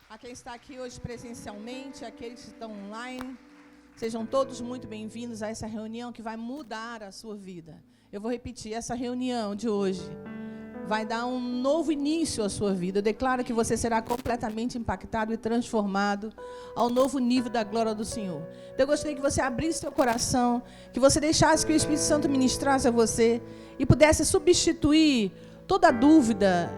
A quem está aqui hoje presencialmente, aqueles que estão online, sejam todos muito bem-vindos a essa reunião que vai mudar a sua vida. Eu vou repetir, essa reunião de hoje vai dar um novo início à sua vida. Eu declaro que você será completamente impactado e transformado ao novo nível da glória do Senhor. Então, eu gostaria que você abrisse seu coração, que você deixasse que o Espírito Santo ministrasse a você e pudesse substituir toda a dúvida,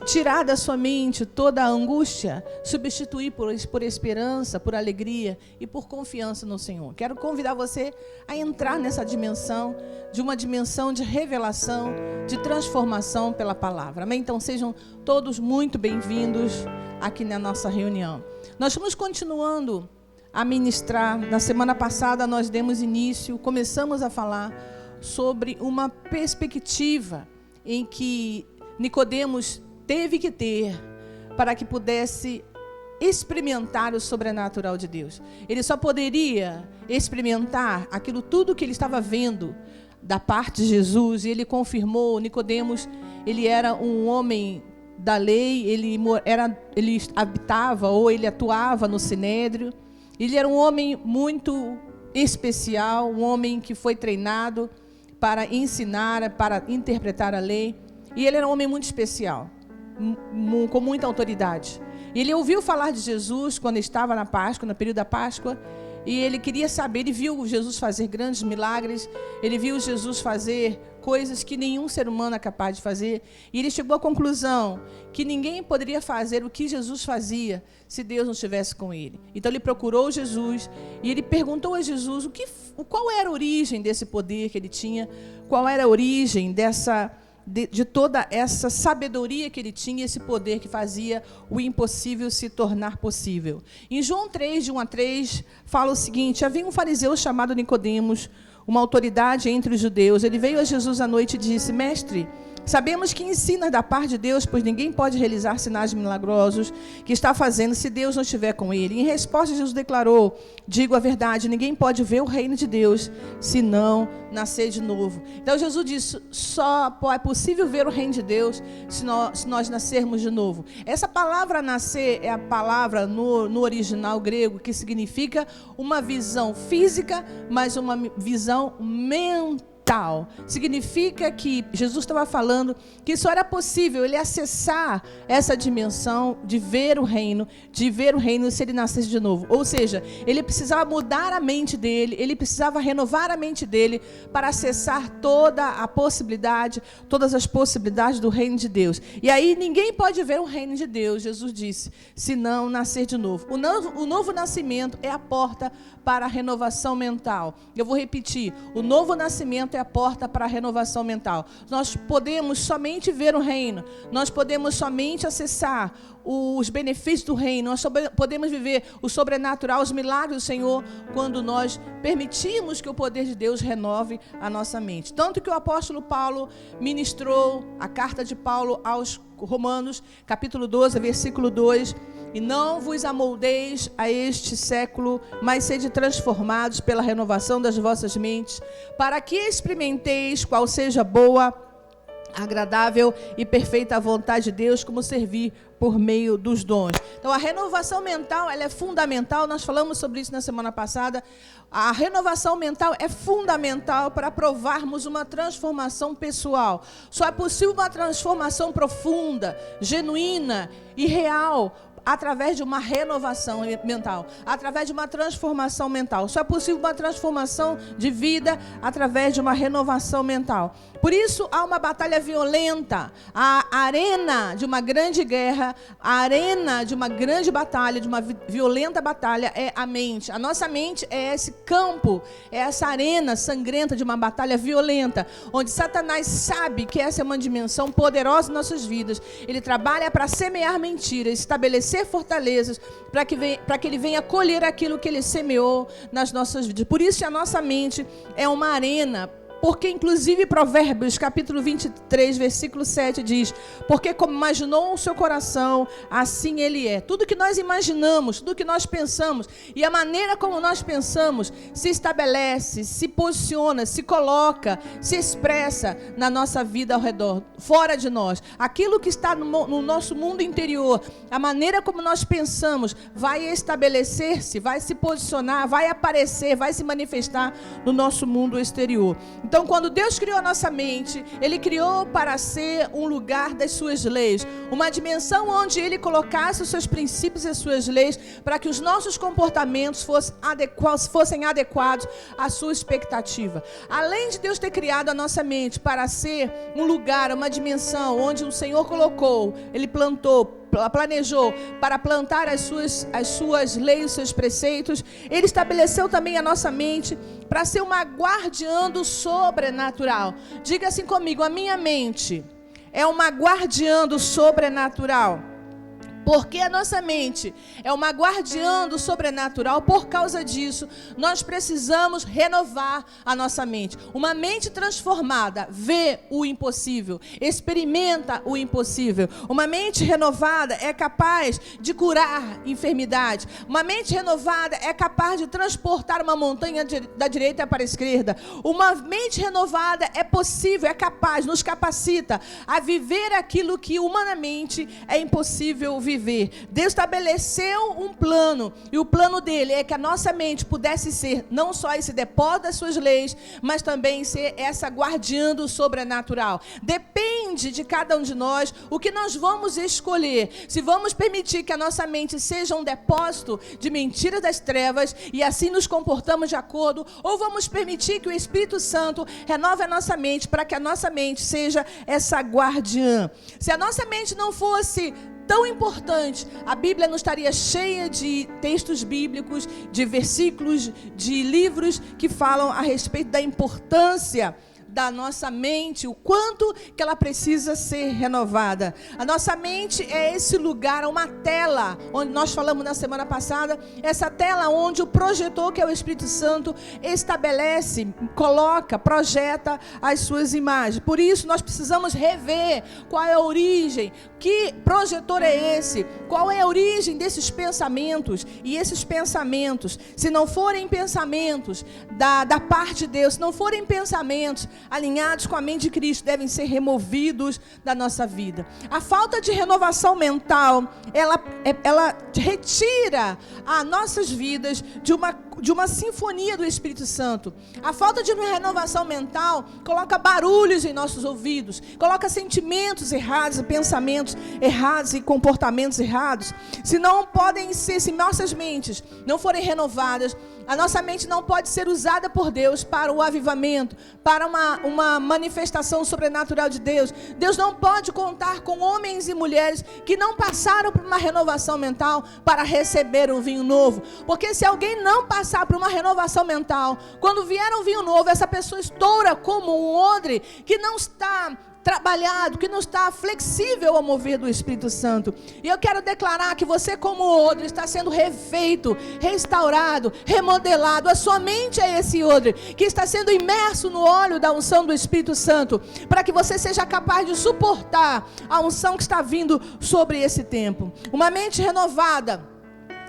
tirar da sua mente toda a angústia, substituir por esperança, por alegria e por confiança no Senhor. Quero convidar você a entrar nessa dimensão, de uma dimensão de revelação, de transformação pela palavra. Amém? Então sejam todos muito bem-vindos aqui na nossa reunião. Nós estamos continuando a ministrar. Na semana passada nós demos início, começamos a falar sobre uma perspectiva em que Nicodemos teve que ter para que pudesse experimentar o sobrenatural de Deus. Ele só poderia experimentar aquilo tudo que ele estava vendo da parte de Jesus, e ele confirmou. Nicodemos, ele era um homem da lei, ele habitava ou ele atuava no Sinédrio. Ele era um homem muito especial, um homem que foi treinado para ensinar, para interpretar a lei, e ele era um homem muito especial, com muita autoridade. Ele ouviu falar de Jesus quando estava na Páscoa, no período da Páscoa, e ele queria saber. Ele viu Jesus fazer grandes milagres, ele viu Jesus fazer coisas que nenhum ser humano é capaz de fazer, e ele chegou à conclusão que ninguém poderia fazer o que Jesus fazia se Deus não estivesse com ele. Então ele procurou Jesus e ele perguntou a Jesus qual era a origem desse poder que ele tinha, qual era a origem de toda essa sabedoria que ele tinha, esse poder que fazia o impossível se tornar possível. Em João 3, de 1 a 3, fala o seguinte: havia um fariseu chamado Nicodemos, uma autoridade entre os judeus. Ele veio a Jesus à noite e disse: Mestre, sabemos que ensinas da parte de Deus, pois ninguém pode realizar sinais milagrosos que está fazendo se Deus não estiver com ele. Em resposta, Jesus declarou: digo a verdade, ninguém pode ver o reino de Deus se não nascer de novo. Então Jesus disse: só é possível ver o reino de Deus se nós nascermos de novo. Essa palavra nascer é a palavra no original grego que significa uma visão física, mas uma visão mental. Significa que Jesus estava falando que só era possível ele acessar essa dimensão de ver o reino se ele nascesse de novo. Ou seja, ele precisava mudar a mente dele, ele precisava renovar a mente dele para acessar todas as possibilidades do reino de Deus. E aí ninguém pode ver o reino de Deus, Jesus disse, se não nascer de novo. O novo nascimento é a porta para a renovação mental. Eu vou repetir: o novo nascimento é a porta para a renovação mental. Nós podemos somente ver o reino, nós podemos somente acessar os benefícios do reino, nós podemos viver o sobrenatural, os milagres do Senhor, quando nós permitimos que o poder de Deus renove a nossa mente. Tanto que o apóstolo Paulo ministrou a carta de Paulo aos Romanos, capítulo 12, versículo 2, e não vos amoldeis a este século, mas sede transformados pela renovação das vossas mentes, para que experimenteis qual seja boa, agradável e perfeita a vontade de Deus, como servir por meio dos dons. Então a renovação mental, ela é fundamental. Nós falamos sobre isso na semana passada. A renovação mental é fundamental para provarmos uma transformação pessoal. Só é possível uma transformação profunda, genuína e real através de uma renovação mental, através de uma transformação mental. Só é possível uma transformação de vida através de uma renovação mental. Por isso, há uma batalha violenta. A arena de uma grande guerra, a arena de uma grande batalha, de uma violenta batalha, é a mente. A nossa mente é esse campo, é essa arena sangrenta de uma batalha violenta, onde Satanás sabe que essa é uma dimensão poderosa em nossas vidas. Ele trabalha para semear mentiras, estabelecer fortalezas, para que ele venha colher aquilo que ele semeou nas nossas vidas. Por isso, a nossa mente é uma arena Porque, inclusive, Provérbios, capítulo 23, versículo 7 diz: porque como imaginou o seu coração, assim ele é. Tudo que nós imaginamos, tudo que nós pensamos, e a maneira como nós pensamos, se estabelece, se posiciona, se coloca, se expressa na nossa vida ao redor, fora de nós. Aquilo que está no nosso mundo interior, a maneira como nós pensamos, vai estabelecer-se, vai se posicionar, vai aparecer, vai se manifestar no nosso mundo exterior. Então, quando Deus criou a nossa mente, Ele criou para ser um lugar das suas leis, uma dimensão onde Ele colocasse os seus princípios e as suas leis, para que os nossos comportamentos fossem adequados à sua expectativa. Além de Deus ter criado a nossa mente para ser um lugar, uma dimensão onde o Senhor colocou, Ele planejou para plantar as suas leis, os seus preceitos, Ele estabeleceu também a nossa mente para ser uma guardiã do sobrenatural. Diga assim comigo: a minha mente é uma guardiã do sobrenatural. Porque a nossa mente é uma guardiã do sobrenatural, por causa disso, nós precisamos renovar a nossa mente. Uma mente transformada vê o impossível, experimenta o impossível. Uma mente renovada é capaz de curar enfermidades. Uma mente renovada é capaz de transportar uma montanha da direita para a esquerda. Uma mente renovada é possível, é capaz, nos capacita a viver aquilo que humanamente é impossível viver. Deus estabeleceu um plano, e o plano dele é que a nossa mente pudesse ser não só esse depósito das suas leis, mas também ser essa guardiã do sobrenatural. Depende de cada um de nós o que nós vamos escolher. Se vamos permitir que a nossa mente seja um depósito de mentiras das trevas e assim nos comportamos de acordo, ou vamos permitir que o Espírito Santo renove a nossa mente para que a nossa mente seja essa guardiã. Se a nossa mente não fosse tão importante, a Bíblia não estaria cheia de textos bíblicos, de versículos, de livros que falam a respeito da importância da nossa mente, o quanto que ela precisa ser renovada. A nossa mente é esse lugar, uma tela, onde nós falamos na semana passada, essa tela onde o projetor, que é o Espírito Santo, estabelece, coloca, projeta as suas imagens. Por isso nós precisamos rever qual é a origem, que projetor é esse, qual é a origem desses pensamentos, e esses pensamentos, se não forem pensamentos da parte de Deus, se não forem pensamentos alinhados com a mente de Cristo, devem ser removidos da nossa vida. A falta de renovação mental, ela retira as nossas vidas de uma sinfonia do Espírito Santo. A falta de uma renovação mental coloca barulhos em nossos ouvidos, coloca sentimentos errados, pensamentos errados e comportamentos errados. Se nossas mentes não forem renovadas, a nossa mente não pode ser usada por Deus para o avivamento, para uma manifestação sobrenatural de Deus. Deus não pode contar com homens e mulheres que não passaram por uma renovação mental para receber um vinho novo. Porque se alguém não passar por uma renovação mental, quando vier um vinho novo, essa pessoa estoura como um odre que não está trabalhado, que não está flexível ao mover do Espírito Santo. E eu quero declarar que você, como odre, está sendo refeito, restaurado, remodelado. A sua mente é esse odre que está sendo imerso no óleo da unção do Espírito Santo, para que você seja capaz de suportar a unção que está vindo sobre esse tempo. Uma mente renovada,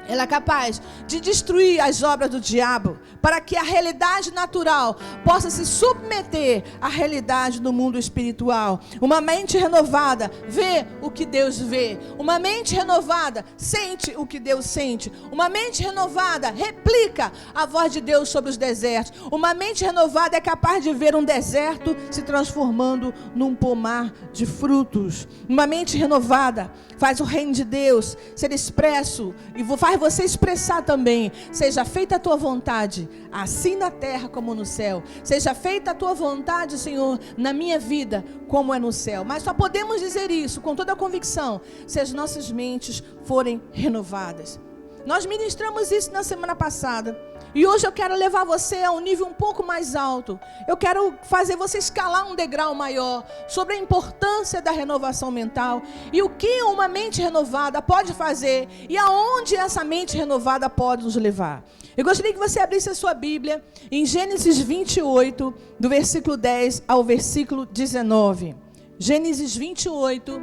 ela é capaz de destruir as obras do diabo, para que a realidade natural possa se submeter à realidade do mundo espiritual. Uma mente renovada vê o que Deus vê. Uma mente renovada sente o que Deus sente. Uma mente renovada replica a voz de Deus sobre os desertos. Uma mente renovada é capaz de ver um deserto se transformando num pomar de frutos. Uma mente renovada faz o reino de Deus ser expresso e faz você expressar também: seja feita a tua vontade, assim na terra como no céu. Seja feita a tua vontade, Senhor, na minha vida como é no céu. Mas só podemos dizer isso com toda a convicção se as nossas mentes forem renovadas. Nós ministramos isso na semana passada. E hoje eu quero levar você a um nível um pouco mais alto. Eu quero fazer você escalar um degrau maior sobre a importância da renovação mental e o que uma mente renovada pode fazer e aonde essa mente renovada pode nos levar. Eu gostaria que você abrisse a sua Bíblia em Gênesis 28, do versículo 10 ao versículo 19. Gênesis 28,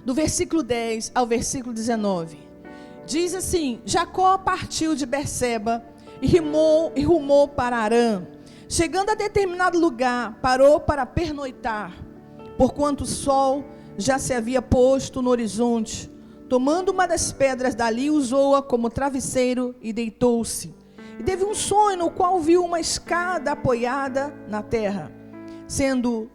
do versículo 10 ao versículo 19. Diz assim: Jacó partiu de Berseba e rumou para Harã. Chegando a determinado lugar, parou para pernoitar, porquanto o sol já se havia posto no horizonte. Tomando uma das pedras dali, usou-a como travesseiro e deitou-se. E teve um sonho no qual viu uma escada apoiada na terra, sendo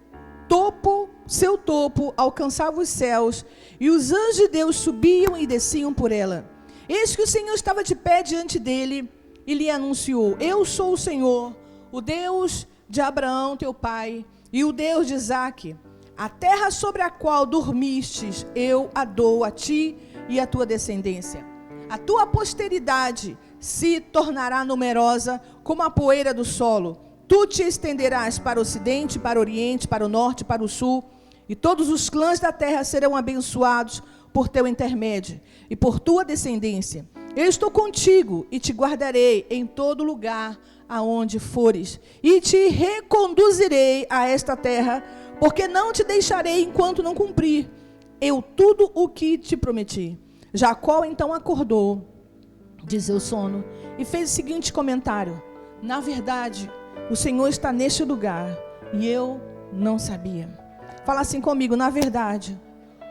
seu topo alcançava os céus, e os anjos de Deus subiam e desciam por ela. Eis que o Senhor estava de pé diante dele e lhe anunciou: Eu sou o Senhor, o Deus de Abraão teu pai, e o Deus de Isaque. A terra sobre a qual dormistes, eu a dou a ti e a tua descendência. A tua posteridade se tornará numerosa como a poeira do solo. Tu te estenderás para o ocidente, para o oriente, para o norte, para o sul, e todos os clãs da terra serão abençoados por teu intermédio e por tua descendência. Eu estou contigo e te guardarei em todo lugar aonde fores, e te reconduzirei a esta terra, porque não te deixarei enquanto não cumprir eu tudo o que te prometi. Jacó então acordou de seu sono e fez o seguinte comentário: na verdade, o Senhor está neste lugar e eu não sabia. Fala assim comigo: na verdade,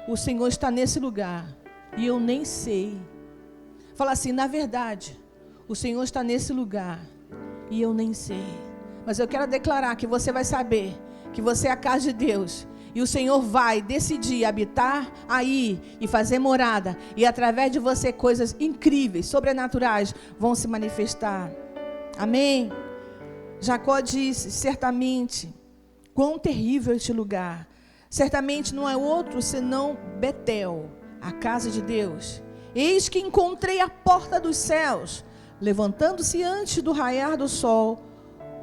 o Senhor está nesse lugar e eu nem sei. Fala assim: na verdade, o Senhor está nesse lugar e eu nem sei. Mas eu quero declarar que você vai saber que você é a casa de Deus, e o Senhor vai decidir habitar aí e fazer morada, e através de você coisas incríveis, sobrenaturais vão se manifestar. Amém? Jacó disse: certamente, quão terrível este lugar. Certamente não é outro senão Betel, a casa de Deus. Eis que encontrei a porta dos céus. Levantando-se antes do raiar do sol,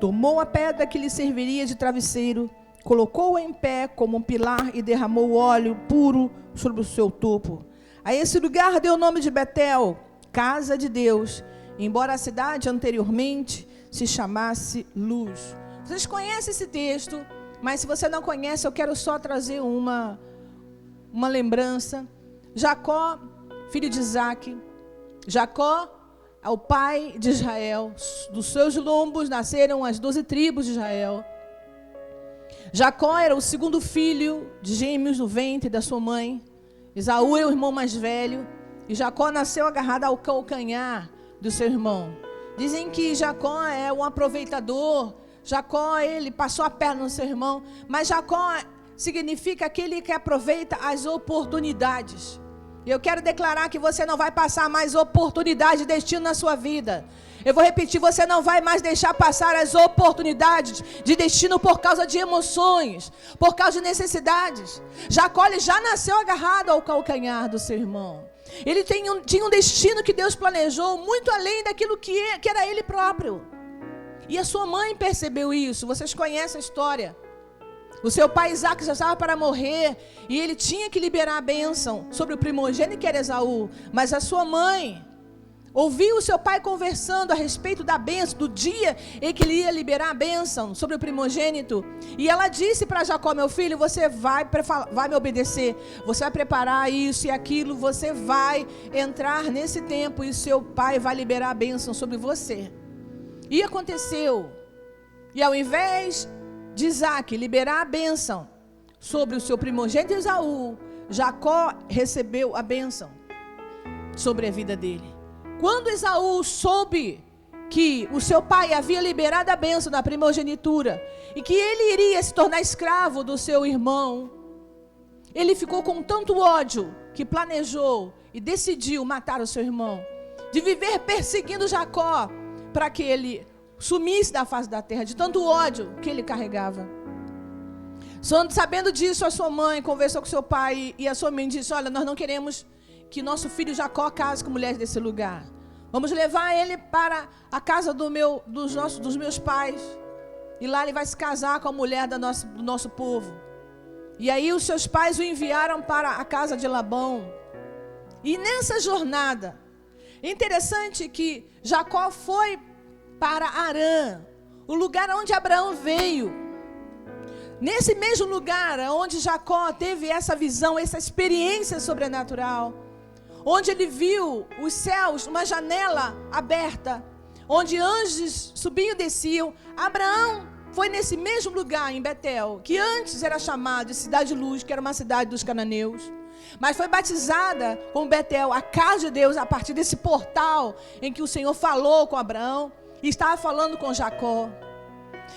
tomou a pedra que lhe serviria de travesseiro, colocou-a em pé como um pilar e derramou óleo puro sobre o seu topo. A esse lugar deu o nome de Betel, casa de Deus, embora a cidade anteriormente se chamasse Luz. Vocês conhecem esse texto, mas se você não conhece, eu quero só trazer uma lembrança. Jacó, filho de Isaque. Jacó é o pai de Israel. Dos seus lombos nasceram as 12 tribos de Israel. Jacó era o segundo filho de gêmeos no ventre da sua mãe. Esaú é o irmão mais velho. E Jacó nasceu agarrado ao calcanhar do seu irmão. Dizem que Jacó é um aproveitador. Jacó, ele passou a perna no seu irmão. Mas Jacó significa aquele que aproveita as oportunidades. E eu quero declarar que você não vai passar mais oportunidade de destino na sua vida. Eu vou repetir: você não vai mais deixar passar as oportunidades de destino por causa de emoções, por causa de necessidades. Jacó, ele já nasceu agarrado ao calcanhar do seu irmão. Ele tinha um destino que Deus planejou muito além daquilo que era ele próprio. E a sua mãe percebeu isso. Vocês conhecem a história. O seu pai Isaque já estava para morrer e ele tinha que liberar a bênção sobre o primogênito, que era Esaú. Mas a sua mãe ouviu o seu pai conversando a respeito da bênção, do dia em que ele ia liberar a bênção sobre o primogênito. E ela disse para Jacó: meu filho, você vai me obedecer, você vai preparar isso e aquilo, você vai entrar nesse tempo e seu pai vai liberar a bênção sobre você. E aconteceu. E ao invés de Isaque liberar a bênção sobre o seu primogênito Esaú, Jacó recebeu a bênção sobre a vida dele. Quando Esaú soube que o seu pai havia liberado a bênção da primogenitura e que ele iria se tornar escravo do seu irmão, ele ficou com tanto ódio que planejou e decidiu matar o seu irmão, de viver perseguindo Jacó para que ele sumisse da face da terra, de tanto ódio que ele carregava. Sabendo disso, a sua mãe conversou com seu pai e a sua mãe disse: olha, nós não queremos que nosso filho Jacó case com mulheres desse lugar. Vamos levar ele para a casa dos meus pais, e lá ele vai se casar com a mulher do nosso povo. E aí os seus pais o enviaram para a casa de Labão. E nessa jornada, Interessante que Jacó foi para Harã, o lugar onde Abraão veio. Nesse mesmo lugar onde Jacó teve essa visão, essa experiência sobrenatural, onde ele viu os céus, uma janela aberta, onde anjos subiam e desciam, Abraão foi nesse mesmo lugar, em Betel, que antes era chamado de Cidade de Luz, que era uma cidade dos cananeus, mas foi batizada como Betel, a casa de Deus, a partir desse portal em que o Senhor falou com Abraão e estava falando com Jacó.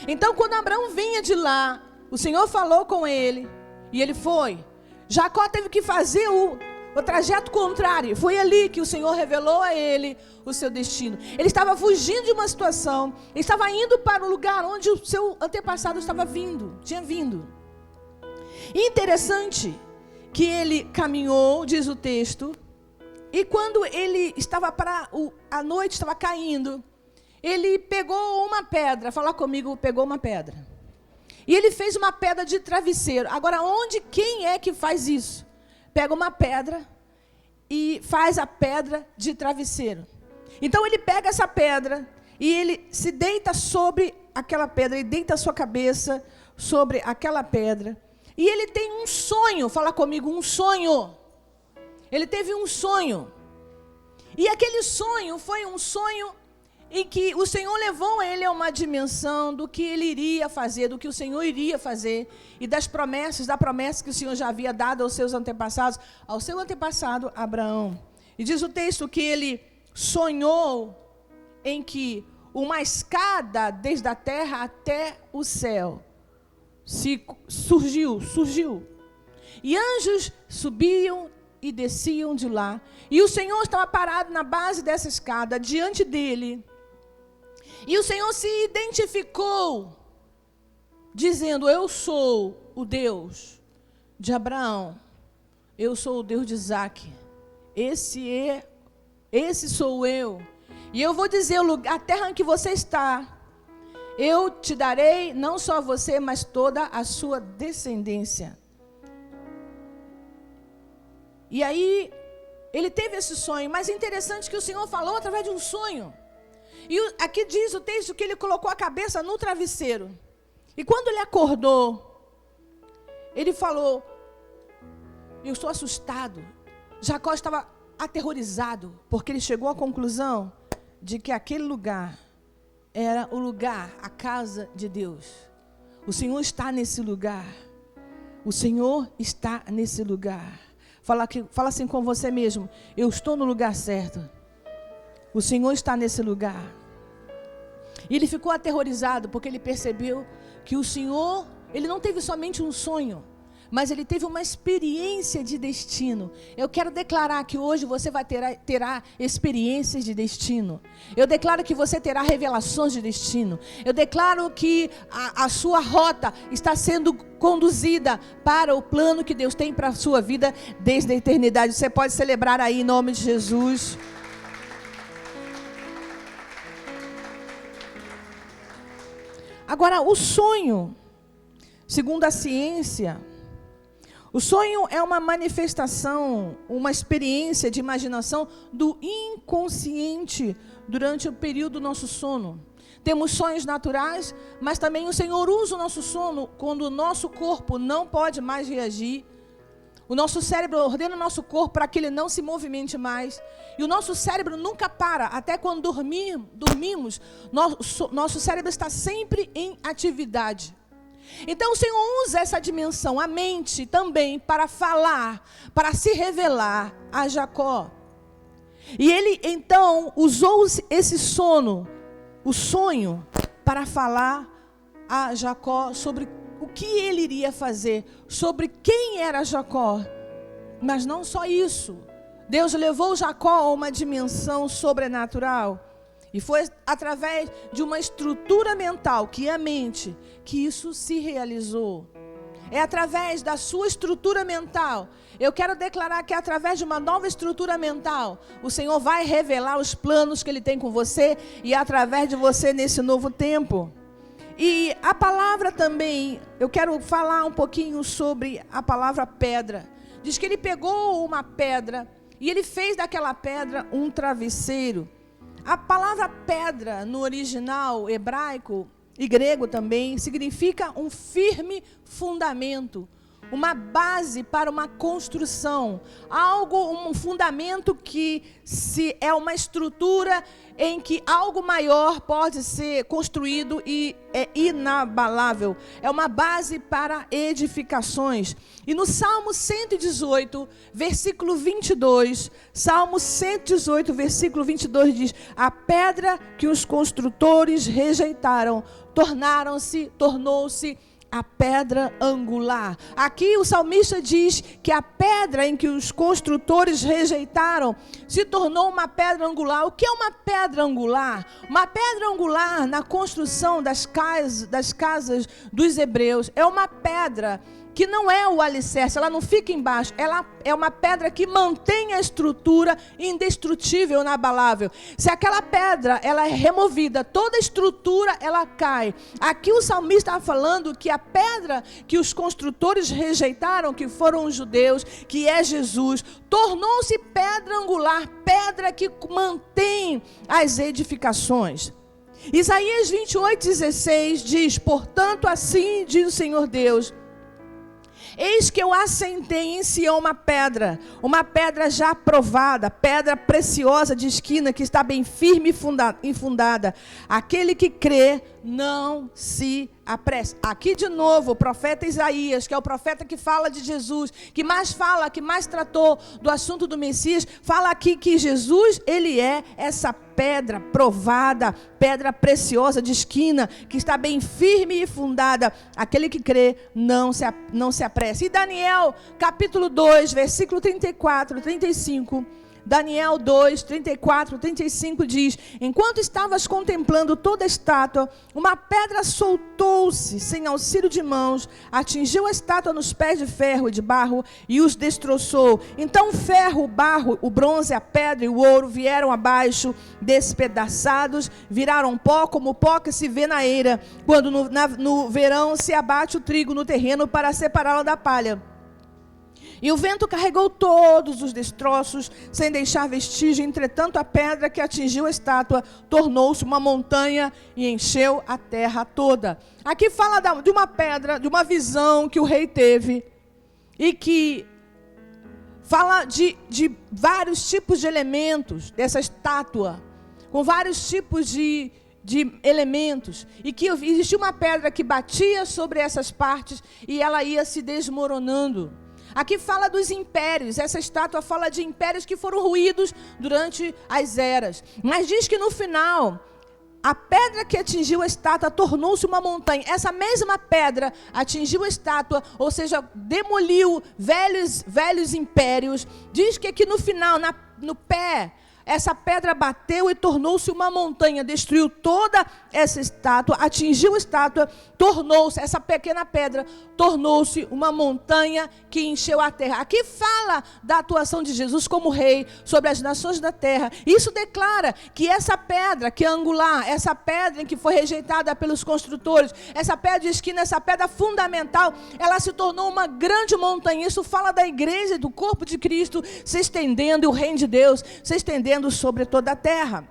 Então, quando Abraão vinha de lá, o Senhor falou com ele e ele foi. Jacó teve que fazer o trajeto contrário. Foi ali que o Senhor revelou a ele o seu destino. Ele estava fugindo de uma situação. Ele estava indo para o lugar onde o seu antepassado tinha vindo. E interessante que ele caminhou, diz o texto, e quando ele estava a noite estava caindo, ele pegou uma pedra. Fala comigo, pegou uma pedra. E ele fez uma pedra de travesseiro. Agora, quem é que faz isso? Pega uma pedra e faz a pedra de travesseiro. Então ele pega essa pedra e ele se deita sobre aquela pedra, ele deita a sua cabeça sobre aquela pedra. E ele tem um sonho, fala comigo, um sonho. Ele teve um sonho. E aquele sonho foi um sonho em que o Senhor levou ele a uma dimensão do que ele iria fazer, do que o Senhor iria fazer, e da promessa que o Senhor já havia dado aos seus antepassados, ao seu antepassado Abraão. E diz o texto que ele sonhou em que uma escada desde a terra até o céu surgiu. E anjos subiam e desciam de lá. E o Senhor estava parado na base dessa escada, diante dele. E o Senhor se identificou, dizendo: eu sou o Deus de Abraão, eu sou o Deus de Isaac, esse sou eu. E eu vou dizer, a terra em que você está, eu te darei, não só você, mas toda a sua descendência. E aí, ele teve esse sonho, mas é interessante que o Senhor falou através de um sonho. E aqui diz o texto que ele colocou a cabeça no travesseiro. E quando ele acordou, ele falou: eu estou assustado. Jacó estava aterrorizado, porque ele chegou à conclusão de que aquele lugar era o lugar, a casa de Deus. O Senhor está nesse lugar. O Senhor está nesse lugar. Fala assim com você mesmo: eu estou no lugar certo. O Senhor está nesse lugar. E ele ficou aterrorizado, porque ele percebeu que o Senhor, ele não teve somente um sonho, mas ele teve uma experiência de destino. Eu quero declarar que hoje você terá experiências de destino. Eu declaro que você terá revelações de destino. Eu declaro que a sua rota está sendo conduzida para o plano que Deus tem para a sua vida desde a eternidade. Você pode celebrar aí em nome de Jesus. Agora, o sonho, segundo a ciência, o sonho é uma manifestação, uma experiência de imaginação do inconsciente durante o período do nosso sono. Temos sonhos naturais, mas também o Senhor usa o nosso sono quando o nosso corpo não pode mais reagir. O nosso cérebro ordena o nosso corpo para que ele não se movimente mais. E o nosso cérebro nunca para. Até quando dormimos, nosso cérebro está sempre em atividade. Então o Senhor usa essa dimensão, a mente também, para falar, para se revelar a Jacó. E ele então usou esse sono, o sonho, para falar a Jacó sobre o que ele iria fazer, sobre quem era Jacó. Mas não só isso. Deus levou Jacó a uma dimensão sobrenatural. E foi através de uma estrutura mental, que é a mente, que isso se realizou. É através da sua estrutura mental. Eu quero declarar que através de uma nova estrutura mental, o Senhor vai revelar os planos que Ele tem com você e através de você nesse novo tempo. E a palavra também, eu quero falar um pouquinho sobre a palavra pedra. Diz que ele pegou uma pedra E ele fez daquela pedra um travesseiro. A palavra pedra no original hebraico e grego também significa um firme fundamento, uma base para uma construção, um fundamento que é uma estrutura em que algo maior pode ser construído e é inabalável. É uma base para edificações. E no Salmo 118, versículo 22, Salmo 118, versículo 22 diz: a pedra que os construtores rejeitaram tornou-se a pedra angular. Aqui o salmista diz que a pedra em que os construtores rejeitaram se tornou uma pedra angular. O que é uma pedra angular? Uma pedra angular na construção das casas dos hebreus é uma pedra que não é o alicerce, ela não fica embaixo, ela é uma pedra que mantém a estrutura indestrutível, inabalável. Se aquela pedra ela é removida, toda a estrutura ela cai. Aqui o salmista está falando que a pedra que os construtores rejeitaram, que foram os judeus, que é Jesus, tornou-se pedra angular, pedra que mantém as edificações. Isaías 28:16 diz: portanto, assim diz o Senhor Deus: eis que eu assentei em Sião uma pedra já provada, pedra preciosa de esquina, que está bem firme e fundada. Aquele que crê, não se apresse. Aqui de novo, o profeta Isaías, que é o profeta que fala de Jesus, que mais tratou do assunto do Messias, fala aqui que Jesus, ele é essa pedra provada, pedra preciosa de esquina, que está bem firme e fundada. Aquele que crê, não se apresse. E Daniel, capítulo 2, versículo 34, 35... Daniel 2, 34, 35 diz: enquanto estavas contemplando toda a estátua, uma pedra soltou-se sem auxílio de mãos, atingiu a estátua nos pés de ferro e de barro e os destroçou. Então o ferro, o barro, o bronze, a pedra e o ouro vieram abaixo, despedaçados, viraram pó como o pó que se vê na eira, quando no verão se abate o trigo no terreno para separá-lo da palha. E o vento carregou todos os destroços, sem deixar vestígio. Entretanto, a pedra que atingiu a estátua tornou-se uma montanha e encheu a terra toda. Aqui fala de uma pedra, de uma visão que o rei teve, e que fala de vários tipos de elementos dessa estátua, com vários tipos de elementos, e que existia uma pedra que batia sobre essas partes e ela ia se desmoronando. Aqui fala dos impérios, essa estátua fala de impérios que foram ruídos durante as eras. Mas diz que no final, a pedra que atingiu a estátua tornou-se uma montanha. Essa mesma pedra atingiu a estátua, ou seja, demoliu velhos impérios. Diz que aqui no final, no pé, essa pedra bateu e tornou-se uma montanha, destruiu toda essa estátua, atingiu a estátua, tornou-se, essa pequena pedra, tornou-se uma montanha que encheu a terra. Aqui fala da atuação de Jesus como rei sobre as nações da terra. Isso declara que essa pedra, que é angular, essa pedra em que foi rejeitada pelos construtores, essa pedra de esquina, essa pedra fundamental, ela se tornou uma grande montanha. Isso fala da igreja, do corpo de Cristo se estendendo, e o reino de Deus se estendendo sobre toda a terra.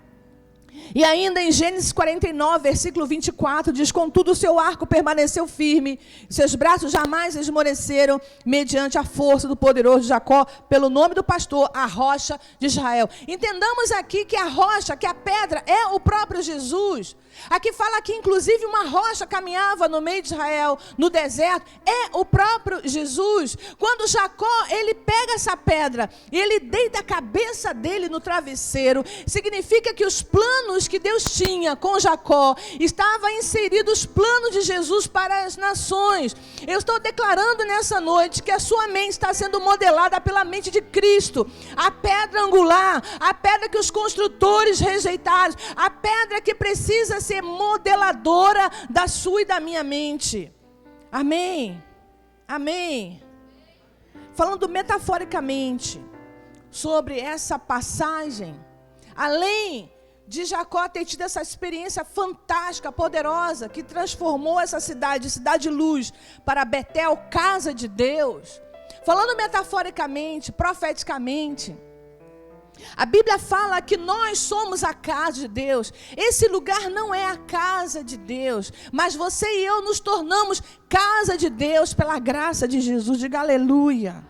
E ainda em Gênesis 49, versículo 24, diz: contudo o seu arco permaneceu firme, seus braços jamais esmoreceram, mediante a força do poderoso Jacó, pelo nome do pastor, a rocha de Israel. Entendamos aqui que a rocha, que a pedra, é o próprio Jesus. Aqui fala que inclusive uma rocha caminhava no meio de Israel, no deserto, é o próprio Jesus. Quando Jacó, ele pega essa pedra, e ele deita a cabeça dele no travesseiro, significa que os planos que Deus tinha com Jacó, estavam inseridos os planos de Jesus para as nações. Eu estou declarando nessa noite que a sua mente está sendo modelada pela mente de Cristo. A pedra angular, a pedra que os construtores rejeitaram, a pedra que precisa ser modeladora da sua e da minha mente. Amém? Amém? Falando metaforicamente sobre essa passagem, além de Jacó ter tido essa experiência fantástica, poderosa, que transformou essa cidade de luz, para Betel, casa de Deus. Falando metaforicamente, profeticamente, A Bíblia fala que nós somos a casa de Deus. Esse lugar não é a casa de Deus, mas você e eu nos tornamos casa de Deus pela graça de Jesus. Diga aleluia.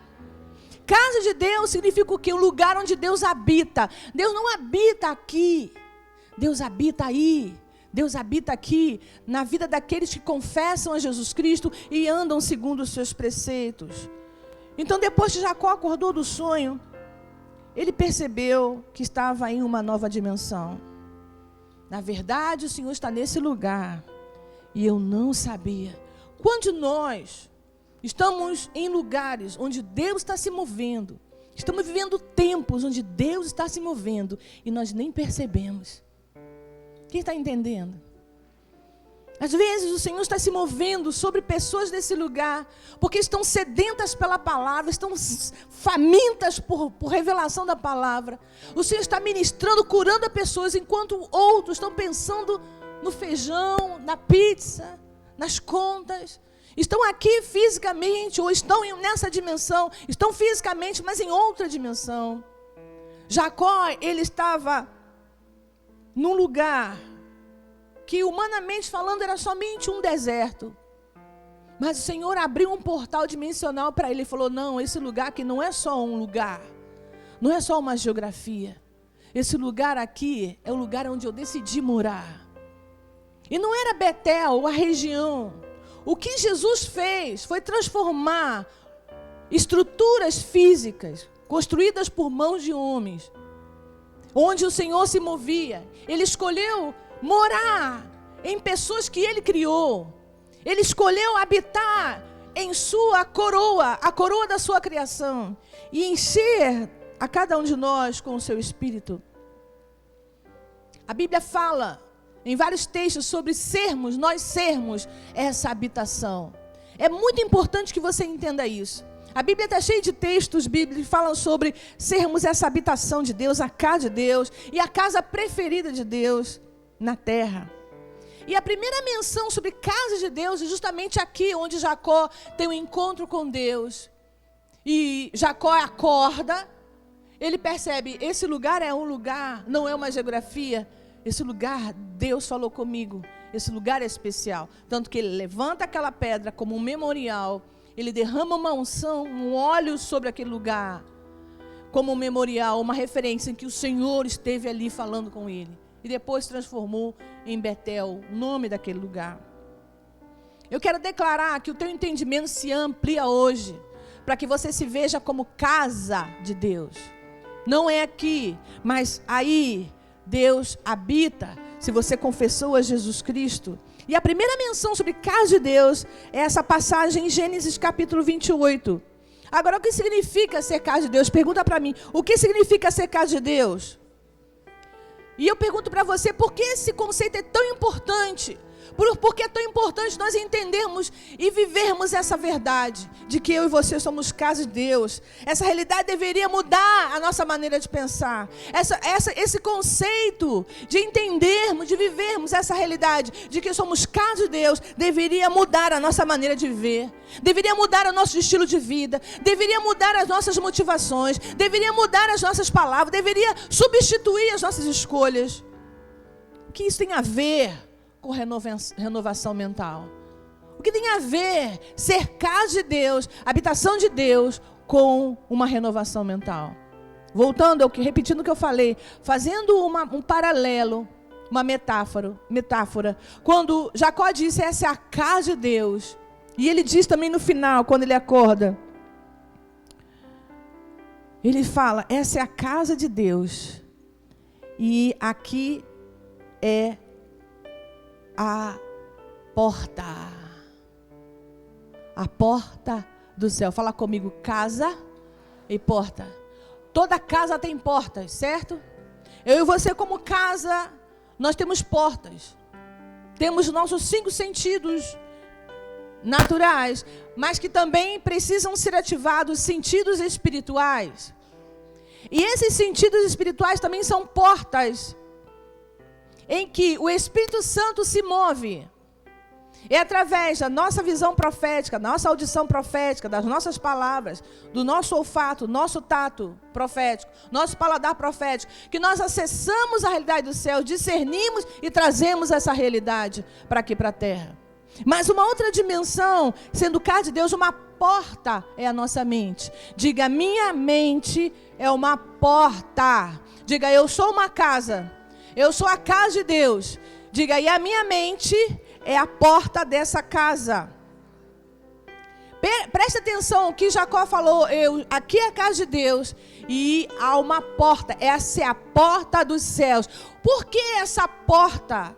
Casa de Deus significa o quê? Um lugar onde Deus habita. Deus não habita aqui. Deus habita aí. Deus habita aqui, na vida daqueles que confessam a Jesus Cristo e andam segundo os seus preceitos. Então, depois que Jacó acordou do sonho, ele percebeu que estava em uma nova dimensão. Na verdade, o Senhor está nesse lugar. E eu não sabia. Quando nós estamos em lugares onde Deus está se movendo, estamos vivendo tempos onde Deus está se movendo, e nós nem percebemos. Quem está entendendo? Às vezes o Senhor está se movendo sobre pessoas desse lugar, porque estão sedentas pela palavra, estão famintas por revelação da palavra. O Senhor está ministrando, curando as pessoas, enquanto outros estão pensando no feijão, na pizza, nas contas. Estão aqui fisicamente, ou estão nessa dimensão, estão fisicamente, mas em outra dimensão. Jacó, ele estava num lugar que, humanamente falando, era somente um deserto. Mas o Senhor abriu um portal dimensional para ele e falou: não, esse lugar aqui não é só um lugar, não é só uma geografia. Esse lugar aqui é o lugar onde eu decidi morar. E não era Betel, a região. O que Jesus fez foi transformar estruturas físicas construídas por mãos de homens, onde o Senhor se movia. Ele escolheu morar em pessoas que Ele criou. Ele escolheu habitar em sua coroa, a coroa da sua criação, e encher a cada um de nós com o seu Espírito. A Bíblia fala em vários textos sobre nós sermos essa habitação. É muito importante que você entenda isso. A Bíblia está cheia de textos bíblicos que falam sobre sermos essa habitação de Deus, a casa de Deus, e a casa preferida de Deus na terra. E a primeira menção sobre casa de Deus é justamente aqui, onde Jacó tem um encontro com Deus. E Jacó acorda, ele percebe, esse lugar é um lugar, não é uma geografia. Esse lugar, Deus falou comigo, esse lugar é especial. Tanto que ele levanta aquela pedra como um memorial, ele derrama uma unção, um óleo sobre aquele lugar, como um memorial, uma referência em que o Senhor esteve ali falando com ele. E depois transformou em Betel, o nome daquele lugar. Eu quero declarar que o teu entendimento se amplia hoje, para que você se veja como casa de Deus. Não é aqui, mas aí Deus habita, se você confessou a Jesus Cristo. E a primeira menção sobre casa de Deus é essa passagem em Gênesis capítulo 28. Agora, o que significa ser casa de Deus? Pergunta para mim, o que significa ser casa de Deus? E eu pergunto para você, por que esse conceito é tão importante? Por que é tão importante nós entendermos e vivermos essa verdade de que eu e você somos casa de Deus? Essa realidade deveria mudar a nossa maneira de pensar. Esse conceito de entendermos, de vivermos essa realidade de que somos casa de Deus, deveria mudar a nossa maneira de viver. Deveria mudar o nosso estilo de vida. Deveria mudar as nossas motivações. Deveria mudar as nossas palavras. Deveria substituir as nossas escolhas. O que isso tem a ver com renovação mental? O que tem a ver ser casa de Deus, habitação de Deus, com uma renovação mental? Voltando, repetindo o que eu falei, fazendo um paralelo, uma metáfora. Quando Jacó disse, essa é a casa de Deus, e ele diz também no final, quando ele acorda, ele fala, essa é a casa de Deus, e aqui é a porta do céu. Fala comigo, casa e porta. Toda casa tem portas, certo? Eu e você como casa, nós temos portas. Temos nossos 5 sentidos naturais, mas que também precisam ser ativados sentidos espirituais. E esses sentidos espirituais também são portas em que o Espírito Santo se move. É através da nossa visão profética, nossa audição profética, das nossas palavras, do nosso olfato, nosso tato profético, nosso paladar profético, que nós acessamos a realidade do céu, discernimos e trazemos essa realidade para aqui, para a terra. Mas uma outra dimensão, sendo casa de Deus, uma porta é a nossa mente. Diga, minha mente é uma porta. Diga, eu sou uma casa. Eu sou a casa de Deus. Diga, e a minha mente é a porta dessa casa. Preste atenção, o que Jacó falou, aqui é a casa de Deus e há uma porta, essa é a porta dos céus. Por que essa porta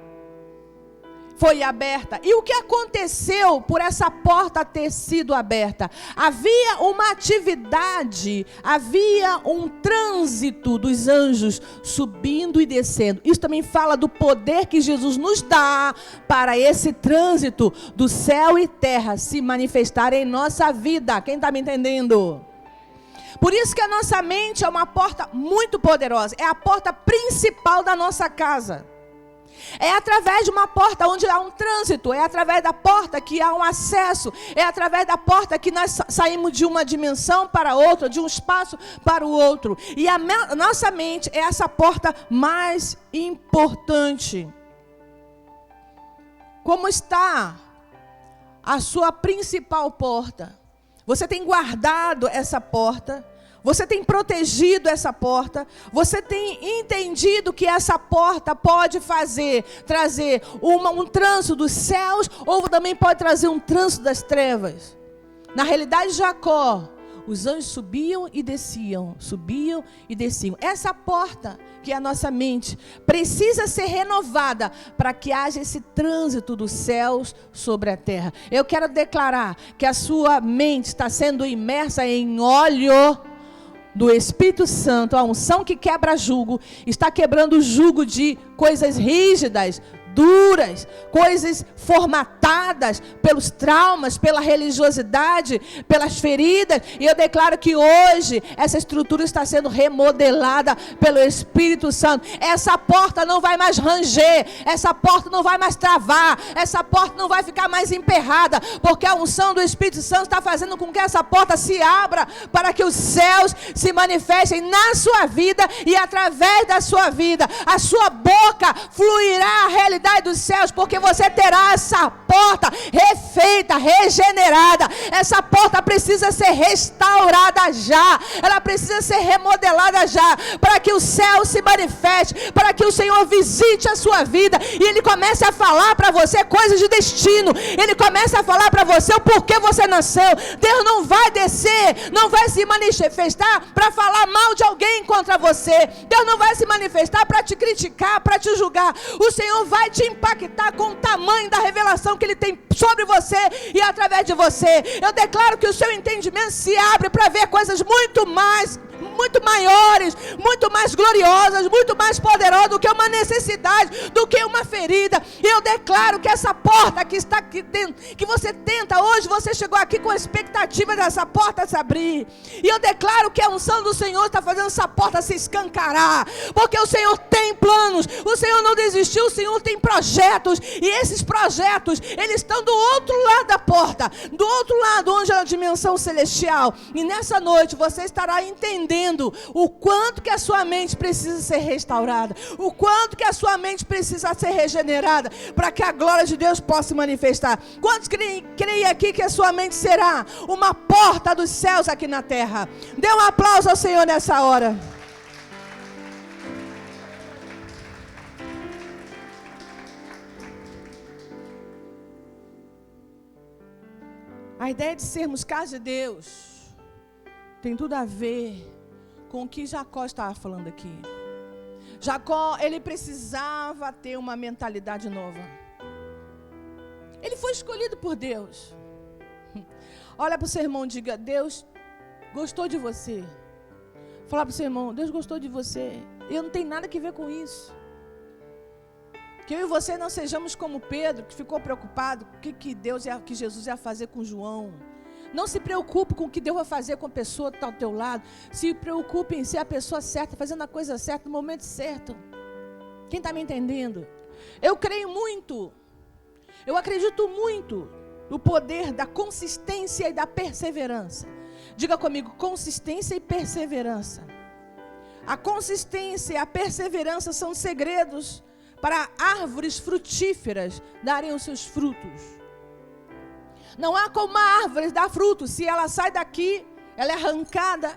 foi aberta? E o que aconteceu por essa porta ter sido aberta? Havia uma atividade, havia um trânsito dos anjos subindo e descendo. Isso também fala do poder que Jesus nos dá para esse trânsito do céu e terra se manifestar em nossa vida. Quem está me entendendo? Por isso que a nossa mente é uma porta muito poderosa. É a porta principal da nossa casa. É através de uma porta onde há um trânsito, é através da porta que há um acesso, é através da porta que nós saímos de uma dimensão para outra, de um espaço para o outro. E a nossa mente é essa porta mais importante. Como está a sua principal porta? Você tem guardado essa porta? Você tem protegido essa porta? Você tem entendido que essa porta pode trazer um trânsito dos céus, ou também pode trazer um trânsito das trevas? Na realidade, Jacó, os anjos subiam e desciam, subiam e desciam. Essa porta, que é a nossa mente, precisa ser renovada para que haja esse trânsito dos céus sobre a terra. Eu quero declarar que a sua mente está sendo imersa em óleo do Espírito Santo, a unção que quebra jugo, está quebrando o jugo de coisas rígidas, duras, coisas formatadas pelos traumas, pela religiosidade, pelas feridas. E eu declaro que hoje essa estrutura está sendo remodelada pelo Espírito Santo. Essa porta não vai mais ranger, essa porta não vai mais travar, essa porta não vai ficar mais emperrada, porque a unção do Espírito Santo está fazendo com que essa porta se abra para que os céus se manifestem na sua vida e através da sua vida. A sua boca fluirá a realidade dos céus, porque você terá essa porta refeita, regenerada. Essa porta precisa ser restaurada já, ela precisa ser remodelada já, para que o céu se manifeste, para que o Senhor visite a sua vida e Ele comece a falar para você coisas de destino. Ele começa a falar para você o porquê você nasceu. Deus não vai descer, não vai se manifestar para falar mal de alguém contra você. Deus não vai se manifestar para te criticar, para te julgar. O Senhor vai te impactar com o tamanho da revelação que Ele tem sobre você e através de você. Eu declaro que o seu entendimento se abre para ver coisas muito maiores, muito mais gloriosas, muito mais poderosas do que uma necessidade, do que uma ferida. E eu declaro que essa porta que está aqui dentro, que você tenta hoje, você chegou aqui com a expectativa dessa porta se abrir. E eu declaro que a unção do Senhor está fazendo essa porta se escancarar, porque o Senhor tem planos, o Senhor não desistiu, o Senhor tem projetos, e esses projetos, eles estão do outro lado da porta, do outro lado, onde é a dimensão celestial. E nessa noite você estará entendendo o quanto que a sua mente precisa ser restaurada, o quanto que a sua mente precisa ser regenerada, para que a glória de Deus possa se manifestar. Quantos creem aqui que a sua mente será uma porta dos céus aqui na terra? Dê um aplauso ao Senhor nessa hora. A ideia de sermos casa de Deus tem tudo a ver com o que Jacó estava falando aqui. Jacó, ele precisava ter uma mentalidade nova. Ele foi escolhido por Deus. Olha para o seu irmão e diga: Deus gostou de você. Fala para o seu irmão: Deus gostou de você. Eu não tenho nada a ver com isso. Que eu e você não sejamos como Pedro, que ficou preocupado com o que Jesus ia fazer com João. Não se preocupe com o que Deus vai fazer com a pessoa que está ao teu lado. Se preocupe em ser a pessoa certa, fazendo a coisa certa no momento certo. Quem está me entendendo? Eu creio muito Eu acredito muito no poder da consistência e da perseverança. Diga comigo, consistência e perseverança. A consistência e a perseverança são segredos para árvores frutíferas darem os seus frutos. Não há como uma árvore dar frutos. Se ela sai daqui, ela é arrancada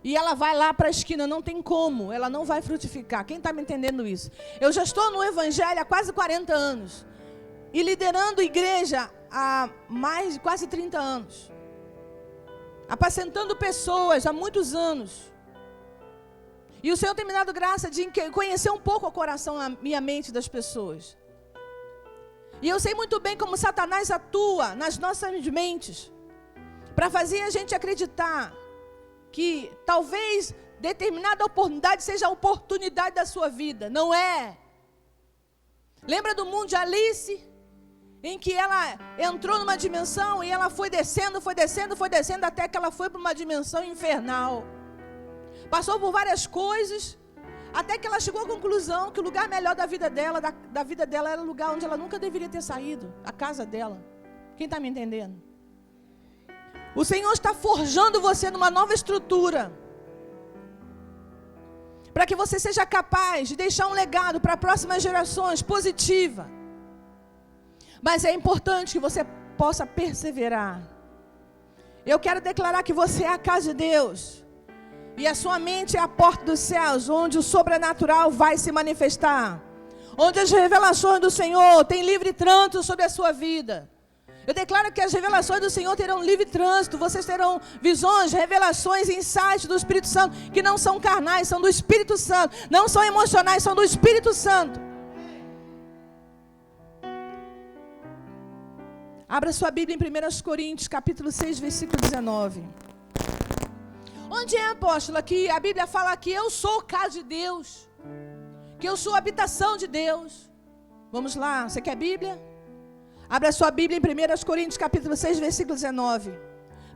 e ela vai lá para a esquina. Não tem como, ela não vai frutificar. Quem está me entendendo isso? Eu já estou no Evangelho há quase 40 anos. E liderando igreja há mais de quase 30 anos. Apacentando pessoas há muitos anos. E o Senhor tem me dado graça de conhecer um pouco o coração e a mente das pessoas. E eu sei muito bem como Satanás atua nas nossas mentes. Para fazer a gente acreditar que talvez determinada oportunidade seja a oportunidade da sua vida. Não é. Lembra do mundo de Alice? Em que ela entrou numa dimensão e ela foi descendo, até que ela foi para uma dimensão infernal. Passou por várias coisas, até que ela chegou à conclusão que o lugar melhor da vida dela, era o lugar onde ela nunca deveria ter saído, a casa dela. Quem está me entendendo? O Senhor está forjando você numa nova estrutura, para que você seja capaz de deixar um legado para próximas gerações positiva. Mas é importante que você possa perseverar. Eu quero declarar que você é a casa de Deus. E a sua mente é a porta dos céus, onde o sobrenatural vai se manifestar. Onde as revelações do Senhor têm livre trânsito sobre a sua vida. Eu declaro que as revelações do Senhor terão livre trânsito. Vocês terão visões, revelações, insights do Espírito Santo, que não são carnais, são do Espírito Santo. Não são emocionais, são do Espírito Santo. Abra sua Bíblia em 1 Coríntios, capítulo 6, versículo 19. Onde é, apóstolo? Aqui a Bíblia fala que eu sou casa de Deus. Que eu sou habitação de Deus. Vamos lá, você quer Bíblia? Abra sua Bíblia em 1 Coríntios, capítulo 6, versículo 19.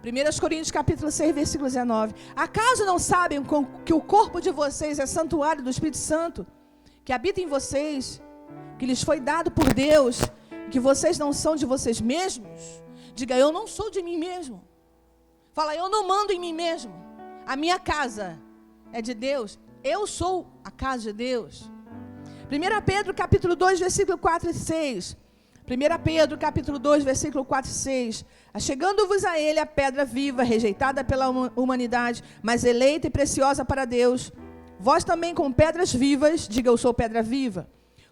1 Coríntios, capítulo 6, versículo 19. Acaso não sabem que o corpo de vocês é santuário do Espírito Santo, que habita em vocês, que lhes foi dado por Deus, que vocês não são de vocês mesmos? Diga, eu não sou de mim mesmo. Fala, eu não mando em mim mesmo. A minha casa é de Deus. Eu sou a casa de Deus. 1 Pedro, capítulo 2, versículo 4 e 6. 1 Pedro, capítulo 2, versículo 4 e 6. Achegando-vos a ele a pedra viva, rejeitada pela humanidade, mas eleita e preciosa para Deus. Vós também com pedras vivas, diga, eu sou pedra viva.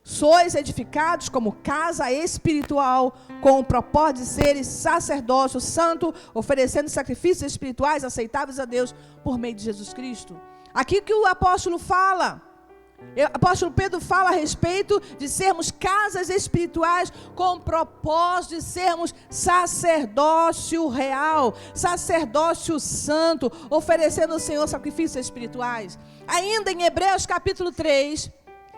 Sois edificados como casa espiritual, com o propósito de seres sacerdócio santo, oferecendo sacrifícios espirituais aceitáveis a Deus por meio de Jesus Cristo. Aqui que o apóstolo fala, o apóstolo Pedro fala a respeito de sermos casas espirituais com o propósito de sermos sacerdócio real, sacerdócio santo, oferecendo ao Senhor sacrifícios espirituais. Ainda em Hebreus capítulo 3,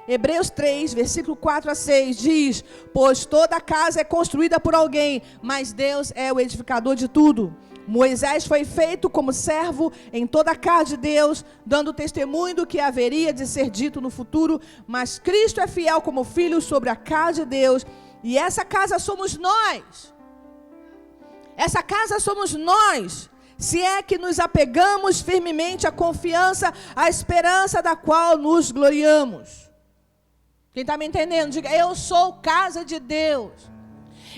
Hebreus 3, versículo 4 a 6, diz: pois toda casa é construída por alguém, mas Deus é o edificador de tudo. Moisés foi feito como servo em toda a casa de Deus, dando testemunho do que haveria de ser dito no futuro, mas Cristo é fiel como filho sobre a casa de Deus, e essa casa somos nós. Essa casa somos nós, se é que nos apegamos firmemente à confiança, à esperança da qual nos gloriamos. Quem está me entendendo? Diga, eu sou casa de Deus.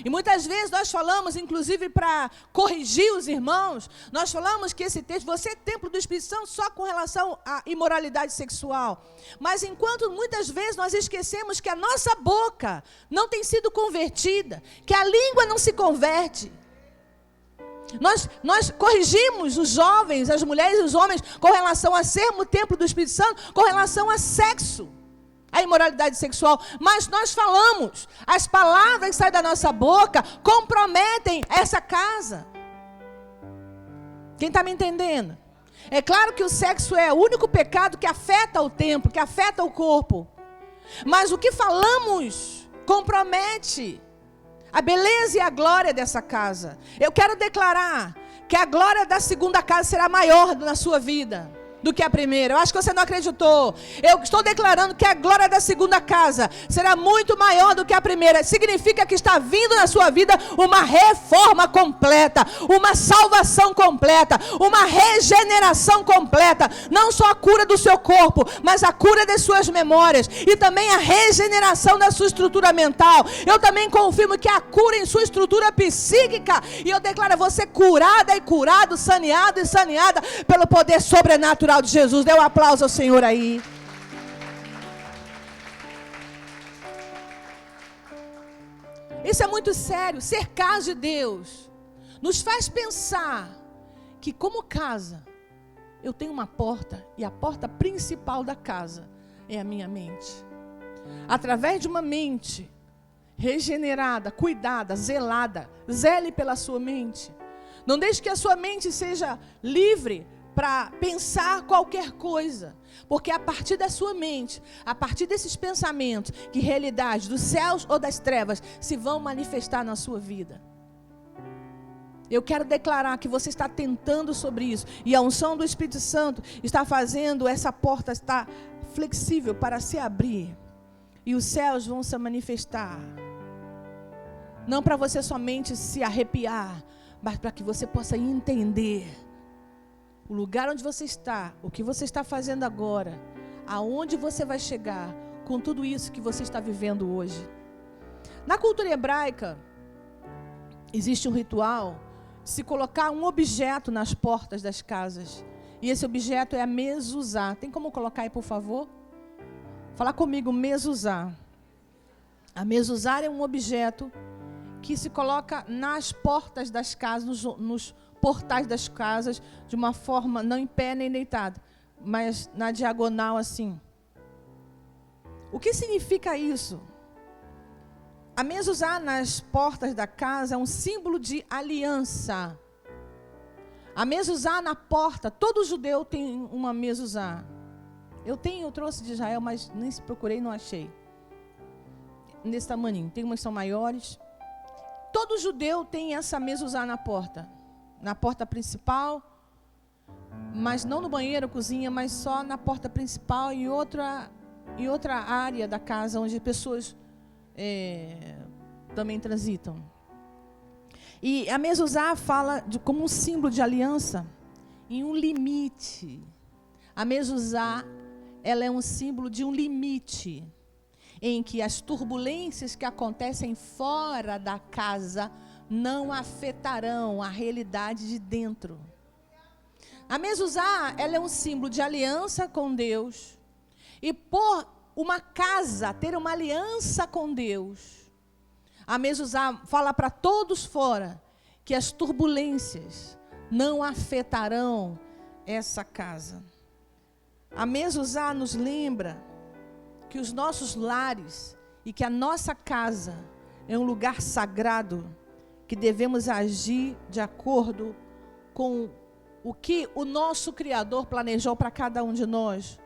E muitas vezes nós falamos, inclusive para corrigir os irmãos, nós falamos que esse texto, você é templo do Espírito Santo só com relação à imoralidade sexual. Mas enquanto muitas vezes nós esquecemos que a nossa boca não tem sido convertida, que a língua não se converte. Nós corrigimos os jovens, as mulheres e os homens com relação a sermos templo do Espírito Santo, com relação a sexo. A imoralidade sexual, mas nós falamos, as palavras que saem da nossa boca comprometem essa casa. Quem está me entendendo? É claro que o sexo é o único pecado que afeta o templo, que afeta o corpo, mas o que falamos compromete a beleza e a glória dessa casa. Eu quero declarar que a glória da segunda casa será maior na sua vida. do que a primeira. Eu acho que você não acreditou. Eu estou declarando que a glória da segunda casa será muito maior do que a primeira. Significa que está vindo na sua vida uma reforma completa, uma salvação completa, uma regeneração completa. Não só a cura do seu corpo, mas a cura das suas memórias e também a regeneração da sua estrutura mental. Eu também confirmo que a cura em sua estrutura psíquica. E eu declaro você curada e curado, saneado e saneada pelo poder sobrenatural de Jesus. Dê um aplauso ao Senhor aí. Isso é muito sério. Ser casa de Deus nos faz pensar que, como casa, eu tenho uma porta, e a porta principal da casa é a minha mente. Através de uma mente regenerada, cuidada, zelada, zele pela sua mente. Não deixe que a sua mente seja livre para pensar qualquer coisa, porque a partir da sua mente, a partir desses pensamentos, que realidade dos céus ou das trevas se vão manifestar na sua vida. Eu quero declarar que você está tentando sobre isso, e a unção do Espírito Santo está fazendo essa porta estar flexível para se abrir, e os céus vão se manifestar, não para você somente se arrepiar, mas para que você possa entender o lugar onde você está, o que você está fazendo agora, aonde você vai chegar com tudo isso que você está vivendo hoje. Na cultura hebraica, existe um ritual de se colocar um objeto nas portas das casas. E esse objeto é a mezuzá. Tem como colocar aí, por favor? Fala comigo, mezuzá. A mezuzá é um objeto que se coloca nas portas das casas, nos portais das casas, de uma forma, não em pé nem deitado, mas na diagonal assim. O que significa isso? A mezuzá nas portas da casa é um símbolo de aliança. A mezuzá na porta, todo judeu tem uma mezuzá. Eu trouxe de Israel, mas nem se procurei, não achei. Nesse tamanho, tem umas que são maiores. Todo judeu tem essa mezuzá na porta principal, mas não no banheiro, cozinha, mas só na porta principal e outra área da casa onde pessoas também transitam. E a mezuzá fala como um símbolo de aliança em um limite. A mezuzá, ela é um símbolo de um limite em que as turbulências que acontecem fora da casa não afetarão a realidade de dentro. A mezuzá, ela é um símbolo de aliança com Deus. E por uma casa ter uma aliança com Deus, a mezuzá fala para todos fora que as turbulências não afetarão essa casa. A mezuzá nos lembra que os nossos lares e que a nossa casa é um lugar sagrado, que devemos agir de acordo com o que o nosso Criador planejou para cada um de nós.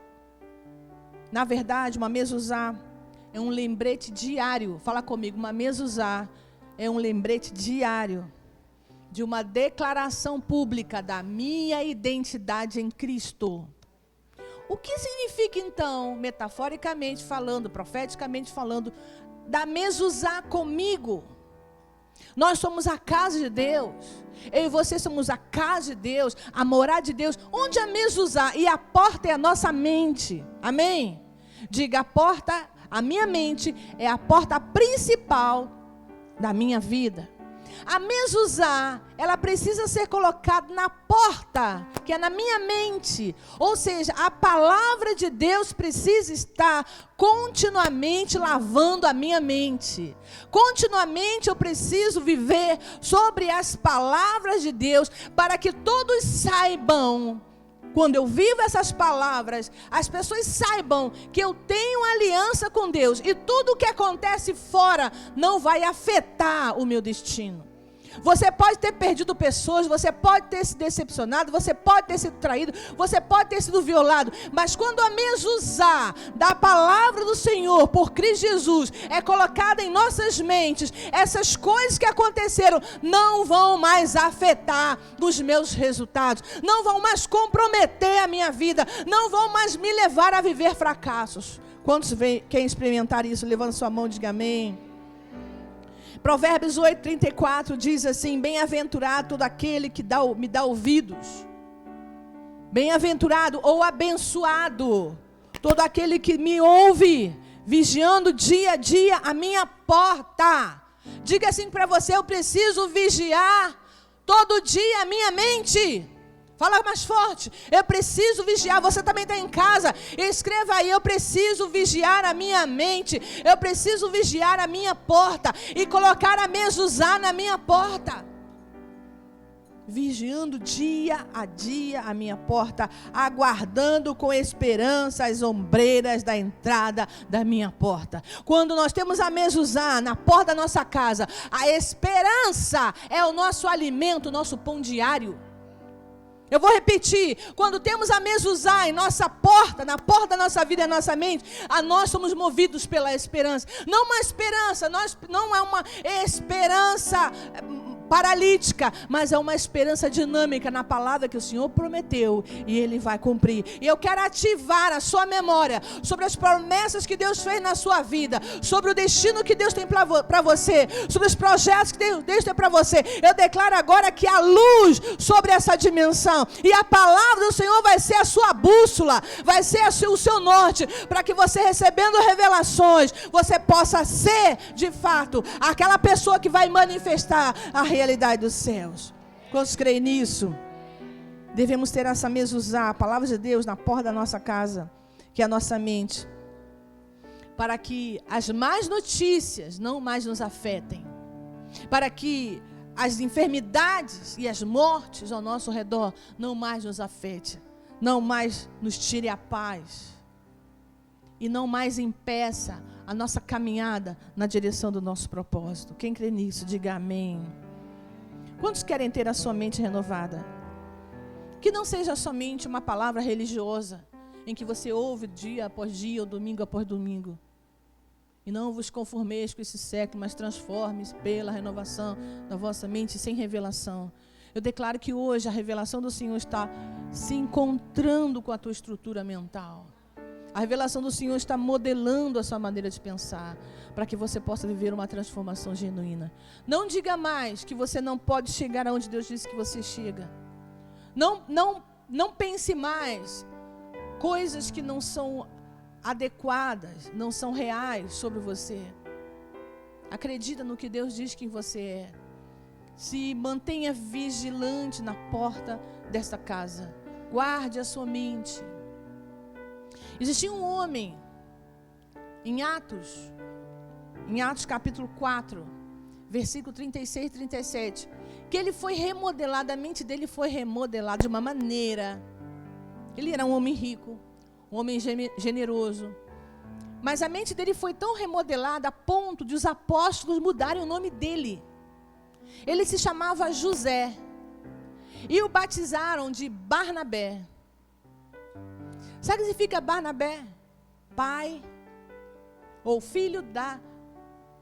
Na verdade, uma mezuzá é um lembrete diário. Fala comigo, uma mezuzá é um lembrete diário de uma declaração pública da minha identidade em Cristo. O que significa então, metaforicamente falando, profeticamente falando, da mezuzá comigo? Nós somos a casa de Deus. Eu e você somos a casa de Deus, a morada de Deus. Onde a mezuzá e a porta é a nossa mente. Amém? Diga, a porta, a minha mente é a porta principal da minha vida. A mezuzá, ela precisa ser colocada na porta, que é na minha mente. Ou seja, a palavra de Deus precisa estar continuamente lavando a minha mente. Continuamente eu preciso viver sobre as palavras de Deus, para que todos saibam. Quando eu vivo essas palavras, as pessoas saibam que eu tenho aliança com Deus. E tudo o que acontece fora não vai afetar o meu destino. Você pode ter perdido pessoas, você pode ter se decepcionado, você pode ter sido traído, você pode ter sido violado, mas quando a mezuzá da palavra do Senhor por Cristo Jesus é colocada em nossas mentes, essas coisas que aconteceram não vão mais afetar os meus resultados, não vão mais comprometer a minha vida, não vão mais me levar a viver fracassos. Quantos querem experimentar isso? Levanta sua mão e diga amém. Provérbios 8:34 diz assim: bem-aventurado todo aquele que me dá ouvidos. Bem-aventurado ou abençoado todo aquele que me ouve, vigiando dia a dia a minha porta. Diga assim para você: eu preciso vigiar todo dia a minha mente. Fala mais forte. Eu preciso vigiar. Você também está em casa. Escreva aí: eu preciso vigiar a minha mente. Eu preciso vigiar a minha porta. E colocar a mezuzá na minha porta. Vigiando dia a dia a minha porta. Aguardando com esperança as ombreiras da entrada da minha porta. Quando nós temos a mezuzá na porta da nossa casa, a esperança é o nosso alimento, o nosso pão diário. Eu vou repetir: quando temos a mezuzá em nossa porta, na porta da nossa vida e da nossa mente, nós somos movidos pela esperança. Não uma esperança, não é uma esperança paralítica, mas é uma esperança dinâmica na palavra que o Senhor prometeu e Ele vai cumprir. E eu quero ativar a sua memória sobre as promessas que Deus fez na sua vida, sobre o destino que Deus tem para você, sobre os projetos que Deus tem para você. Eu declaro agora que há luz sobre essa dimensão e a palavra do Senhor vai ser a sua bússola, vai ser o seu norte, para que você, recebendo revelações, você possa ser de fato aquela pessoa que vai manifestar a realidade dos céus. Quantos creem nisso? Devemos ter essa mezuzá, a palavra de Deus, na porta da nossa casa, que é a nossa mente, para que as más notícias não mais nos afetem, para que as enfermidades e as mortes ao nosso redor não mais nos afetem, não mais nos tire a paz e não mais impeça a nossa caminhada na direção do nosso propósito. Quem crê nisso, diga amém. Quantos querem ter a sua mente renovada? Que não seja somente uma palavra religiosa, em que você ouve dia após dia, ou domingo após domingo. E não vos conformeis com esse século, mas transforme-se pela renovação da vossa mente sem revelação. Eu declaro que hoje a revelação do Senhor está se encontrando com a tua estrutura mental. A revelação do Senhor está modelando a sua maneira de pensar, para que você possa viver uma transformação genuína. Não diga mais que você não pode chegar aonde Deus disse que você chega. Não pense mais coisas que não são adequadas, não são reais sobre você. Acredita no que Deus diz que você é. Se mantenha vigilante na porta desta casa. Guarde a sua mente. Existia um homem em Atos capítulo 4, versículo 36 e 37, que ele foi remodelado, a mente dele foi remodelada de uma maneira. Ele era um homem rico, um homem generoso, mas a mente dele foi tão remodelada a ponto de os apóstolos mudarem o nome dele. Ele se chamava José e o batizaram de Barnabé. Sabe o que significa Barnabé? Pai ou filho da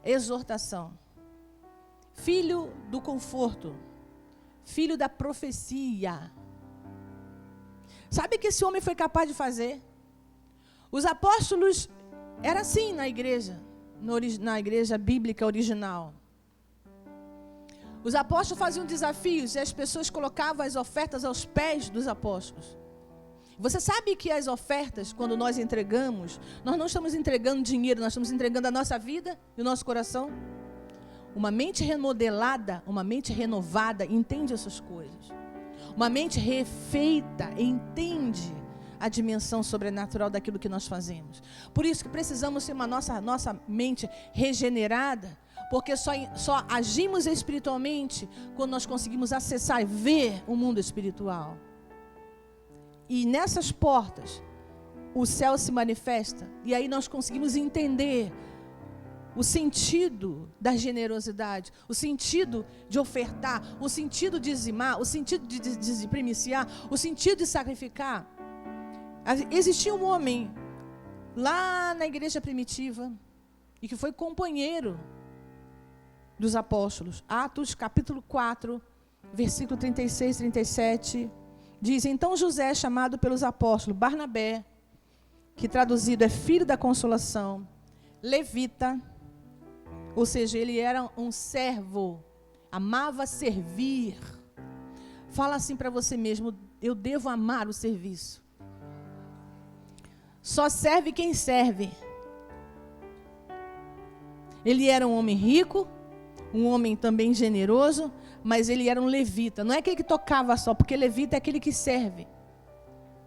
exortação, filho do conforto, filho da profecia. Sabe o que esse homem foi capaz de fazer? Os apóstolos, era assim na igreja bíblica original. Os apóstolos faziam desafios e as pessoas colocavam as ofertas aos pés dos apóstolos. Você sabe que as ofertas, quando nós entregamos, nós não estamos entregando dinheiro, nós estamos entregando a nossa vida e o nosso coração. Uma mente remodelada, uma mente renovada, entende essas coisas. Uma mente refeita, entende a dimensão sobrenatural daquilo que nós fazemos. Por isso que precisamos ter nossa mente regenerada, porque só agimos espiritualmente quando nós conseguimos acessar e ver o mundo espiritual. E nessas portas, o céu se manifesta. E aí nós conseguimos entender o sentido da generosidade, o sentido de ofertar, o sentido de dizimar, o sentido de primiciar, o sentido de sacrificar. Existia um homem lá na igreja primitiva e que foi companheiro dos apóstolos. Atos capítulo 4, versículo 36 e 37, diz: então José, chamado pelos apóstolos Barnabé, que traduzido é filho da consolação, levita, ou seja, ele era um servo, amava servir. Fala assim para você mesmo: eu devo amar o serviço. Só serve quem serve. Ele era um homem rico, um homem também generoso, mas ele era um levita. Não é aquele que tocava só, porque levita é aquele que serve,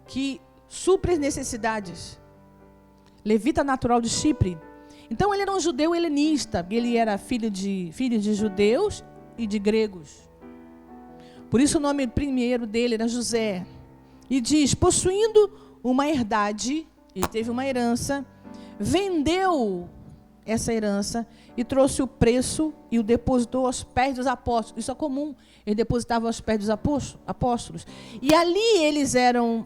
que supre as necessidades. Levita natural de Chipre. Então ele era um judeu helenista. Ele era filho de judeus e de gregos. Por isso o nome primeiro dele era José. E diz: possuindo uma herdade, ele teve uma herança, vendeu essa herança e trouxe o preço e o depositou aos pés dos apóstolos. Isso é comum. Ele depositava aos pés dos apóstolos. E ali eles eram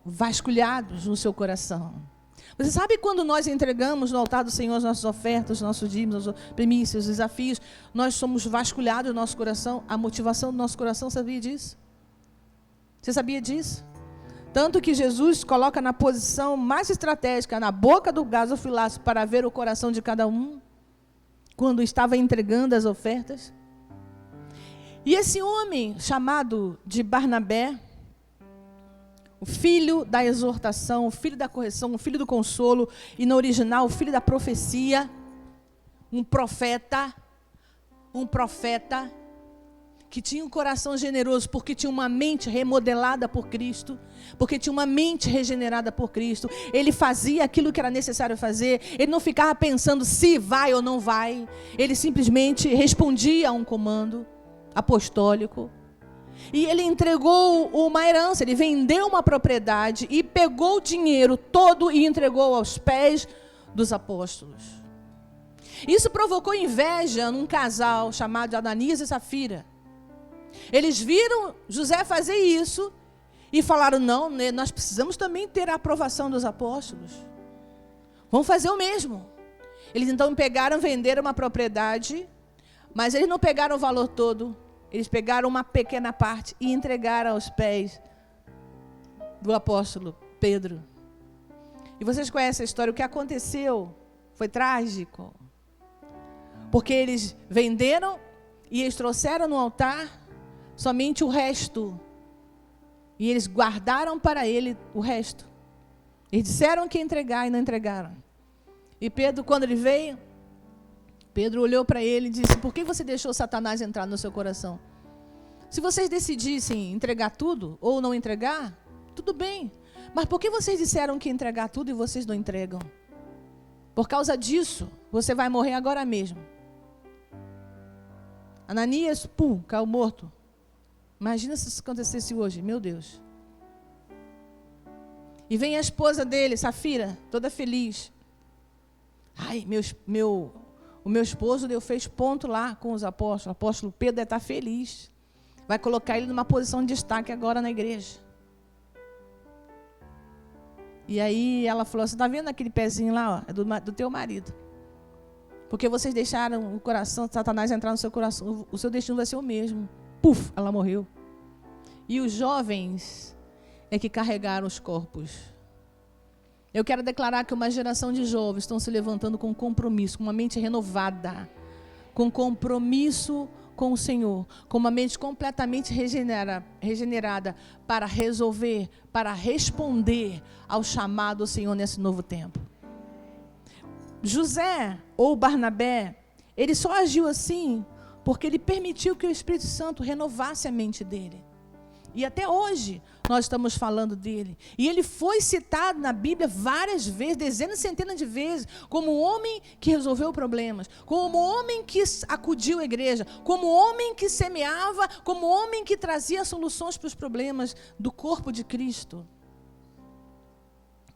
vasculhados no seu coração. Você sabe quando nós entregamos no altar do Senhor as nossas ofertas, os nossos dízimos, as primícias, os desafios, nós somos vasculhados no nosso coração, a motivação do nosso coração, sabia disso? Você sabia disso? Tanto que Jesus coloca na posição mais estratégica, na boca do gasofilácio, para ver o coração de cada um, quando estava entregando as ofertas. E esse homem, chamado de Barnabé, o filho da exortação, o filho da correção, o filho do consolo, e no original, o filho da profecia, um profeta, que tinha um coração generoso, porque tinha uma mente remodelada por Cristo, porque tinha uma mente regenerada por Cristo. Ele fazia aquilo que era necessário fazer, ele não ficava pensando se vai ou não vai, ele simplesmente respondia a um comando apostólico. E ele entregou uma herança, ele vendeu uma propriedade e pegou o dinheiro todo e entregou aos pés dos apóstolos. Isso provocou inveja num casal chamado Ananias e Safira. Eles viram José fazer isso e falaram: não, nós precisamos também ter a aprovação dos apóstolos. Vamos fazer o mesmo. Eles então venderam uma propriedade, mas eles não pegaram o valor todo. Eles pegaram uma pequena parte e entregaram aos pés do apóstolo Pedro. E vocês conhecem a história. O que aconteceu foi trágico. Porque eles venderam e eles trouxeram no altar somente o resto. E eles guardaram para ele o resto. Eles disseram que ia entregar e não entregaram. E Pedro, quando ele veio, Pedro olhou para ele e disse: por que você deixou Satanás entrar no seu coração? Se vocês decidissem entregar tudo ou não entregar, tudo bem. Mas por que vocês disseram que ia entregar tudo e vocês não entregam? Por causa disso, você vai morrer agora mesmo. Ananias, caiu morto. Imagina se isso acontecesse hoje, meu Deus. E vem a esposa dele, Safira, toda feliz. Ai, o meu esposo fez ponto lá com os apóstolos. O apóstolo Pedro deve estar feliz. Vai colocar ele numa posição de destaque agora na igreja. E aí ela falou: você está vendo aquele pezinho lá? Ó, é do teu marido. Porque vocês deixaram o coração de Satanás entrar no seu coração. O seu destino vai ser o mesmo. Puf, ela morreu. E os jovens é que carregaram os corpos. Eu quero declarar que uma geração de jovens estão se levantando com compromisso, com uma mente renovada, com compromisso com o Senhor, com uma mente completamente regenerada para resolver, para responder ao chamado do Senhor nesse novo tempo. José, ou Barnabé, ele só agiu assim porque ele permitiu que o Espírito Santo renovasse a mente dele. E até hoje nós estamos falando dele. E ele foi citado na Bíblia várias vezes, dezenas e centenas de vezes, como homem que resolveu problemas, como homem que acudiu à igreja, como homem que semeava, como homem que trazia soluções para os problemas do corpo de Cristo.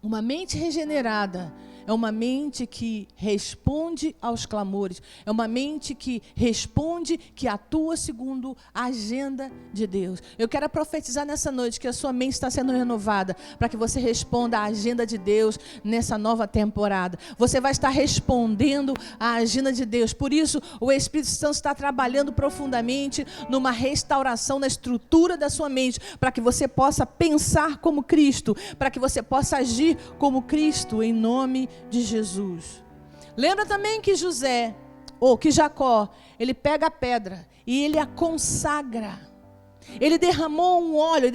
Uma mente regenerada É uma mente que responde aos clamores. É uma mente que responde, que atua segundo a agenda de Deus. Eu quero profetizar nessa noite que a sua mente está sendo renovada para que você responda à agenda de Deus nessa nova temporada. Você vai estar respondendo à agenda de Deus. Por isso, o Espírito Santo está trabalhando profundamente numa restauração na estrutura da sua mente, para que você possa pensar como Cristo, para que você possa agir como Cristo, em nome de Jesus. Lembra também que Jacó, ele pega a pedra e ele a consagra. Ele derramou um óleo,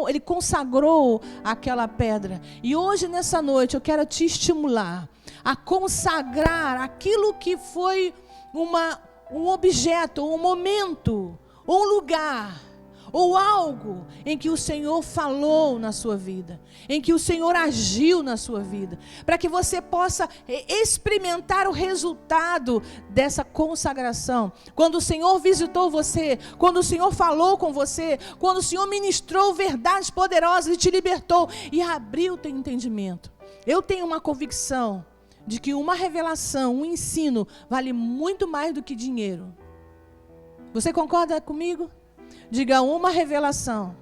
ele consagrou aquela pedra. E hoje, nessa noite, eu quero te estimular a consagrar aquilo que foi um objeto, um momento, um lugar, ou algo em que o Senhor falou na sua vida, em que o Senhor agiu na sua vida, para que você possa experimentar o resultado dessa consagração. Quando o Senhor visitou você, quando o Senhor falou com você, quando o Senhor ministrou verdades poderosas e te libertou e abriu o teu entendimento. Eu tenho uma convicção de que uma revelação, um ensino, vale muito mais do que dinheiro. Você concorda comigo? Diga, uma revelação,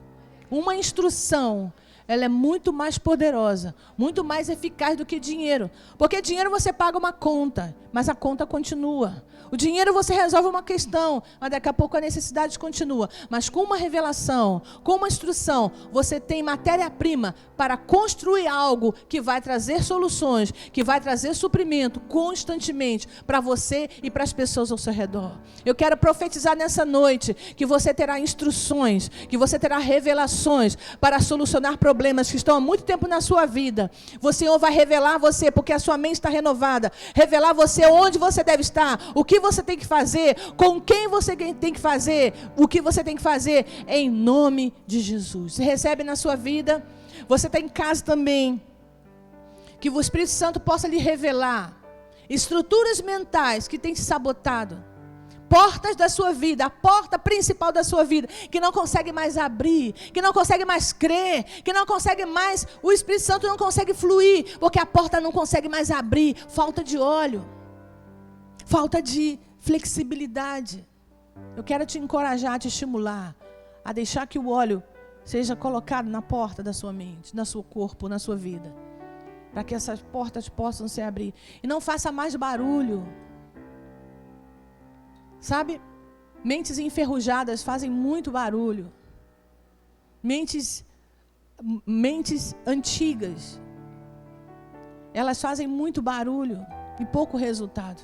uma instrução, ela é muito mais poderosa, muito mais eficaz do que dinheiro. Porque dinheiro você paga uma conta, mas a conta continua. O dinheiro você resolve uma questão, mas daqui a pouco a necessidade continua. Mas com uma revelação, com uma instrução, você tem matéria-prima para construir algo que vai trazer soluções, que vai trazer suprimento constantemente para você e para as pessoas ao seu redor. Eu quero profetizar nessa noite que você terá instruções, que você terá revelações para solucionar problemas que estão há muito tempo na sua vida. O Senhor vai revelar você, porque a sua mente está renovada, revelar você onde você deve estar, o que você tem que fazer, com quem você tem que fazer, o que você tem que fazer, em nome de Jesus. Você recebe na sua vida, você está em casa também, que o Espírito Santo possa lhe revelar estruturas mentais que têm te sabotado, portas da sua vida, a porta principal da sua vida, que não consegue mais abrir, que não consegue mais crer, que não consegue mais, o Espírito Santo não consegue fluir, porque a porta não consegue mais abrir, falta de óleo, falta de flexibilidade. Eu quero te encorajar, te estimular a deixar que o óleo seja colocado na porta da sua mente, no seu corpo, na sua vida, para que essas portas possam se abrir. E não faça mais barulho. Sabe? Mentes enferrujadas fazem muito barulho. Mentes antigas, elas fazem muito barulho e pouco resultado.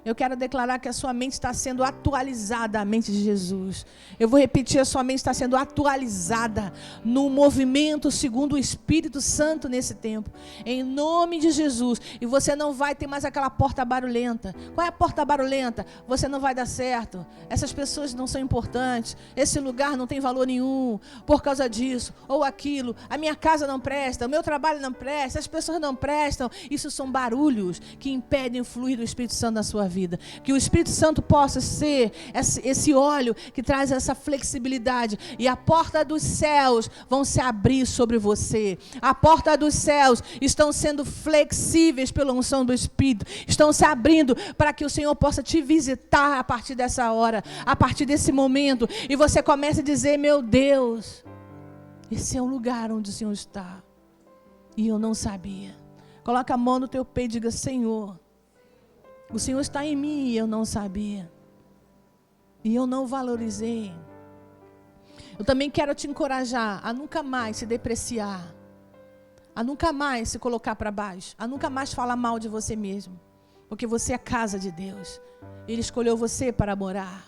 Eu quero declarar que a sua mente está sendo atualizada, a mente de Jesus. Eu vou repetir, a sua mente está sendo atualizada no movimento segundo o Espírito Santo nesse tempo. Em nome de Jesus. E você não vai ter mais aquela porta barulhenta. Qual é a porta barulhenta? Você não vai dar certo. Essas pessoas não são importantes. Esse lugar não tem valor nenhum por causa disso ou aquilo. A minha casa não presta, o meu trabalho não presta, as pessoas não prestam. Isso são barulhos que impedem o fluir do Espírito Santo na sua vida. Que o Espírito Santo possa ser esse óleo que traz essa flexibilidade, e a porta dos céus vão se abrir sobre você. A porta dos céus estão sendo flexíveis pela unção do Espírito, estão se abrindo para que o Senhor possa te visitar a partir dessa hora, a partir desse momento, e você comece a dizer: meu Deus, esse é o lugar onde o Senhor está, e eu não sabia. Coloca a mão no teu peito e diga: Senhor, o Senhor está em mim e eu não sabia. E eu não valorizei. Eu também quero te encorajar a nunca mais se depreciar. A nunca mais se colocar para baixo. A nunca mais falar mal de você mesmo. Porque você é casa de Deus. Ele escolheu você para morar.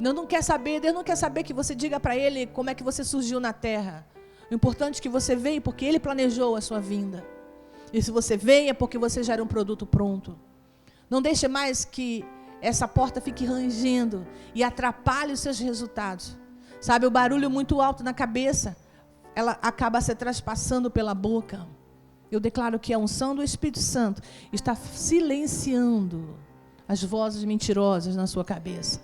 Deus não quer saber que você diga para Ele como é que você surgiu na terra. O importante é que você veio porque Ele planejou a sua vinda. E se você veio é porque você já era um produto pronto. Não deixe mais que essa porta fique rangendo e atrapalhe os seus resultados. Sabe, o barulho muito alto na cabeça, ela acaba se traspassando pela boca. Eu declaro que a unção do Espírito Santo está silenciando as vozes mentirosas na sua cabeça.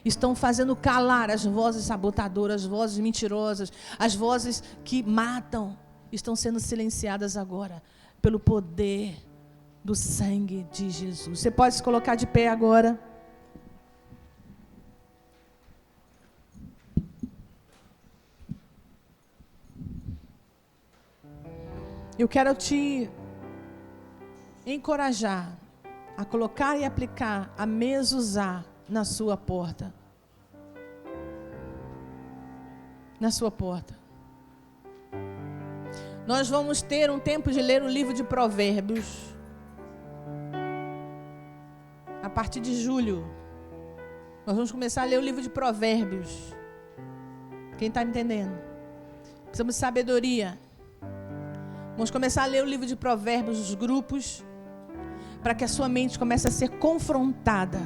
Estão fazendo calar as vozes sabotadoras, as vozes mentirosas, as vozes que matam. Estão sendo silenciadas agora. pelo poder do sangue de Jesus. Você pode se colocar de pé agora. Eu quero te encorajar a colocar e aplicar a mezuzá na sua porta. Na sua porta. Nós vamos ter um tempo de ler o livro de Provérbios. A partir de julho. Nós vamos começar a ler o livro de Provérbios. Quem está me entendendo? Precisamos de sabedoria. Vamos começar a ler o livro de Provérbios, os grupos, para que a sua mente comece a ser confrontada.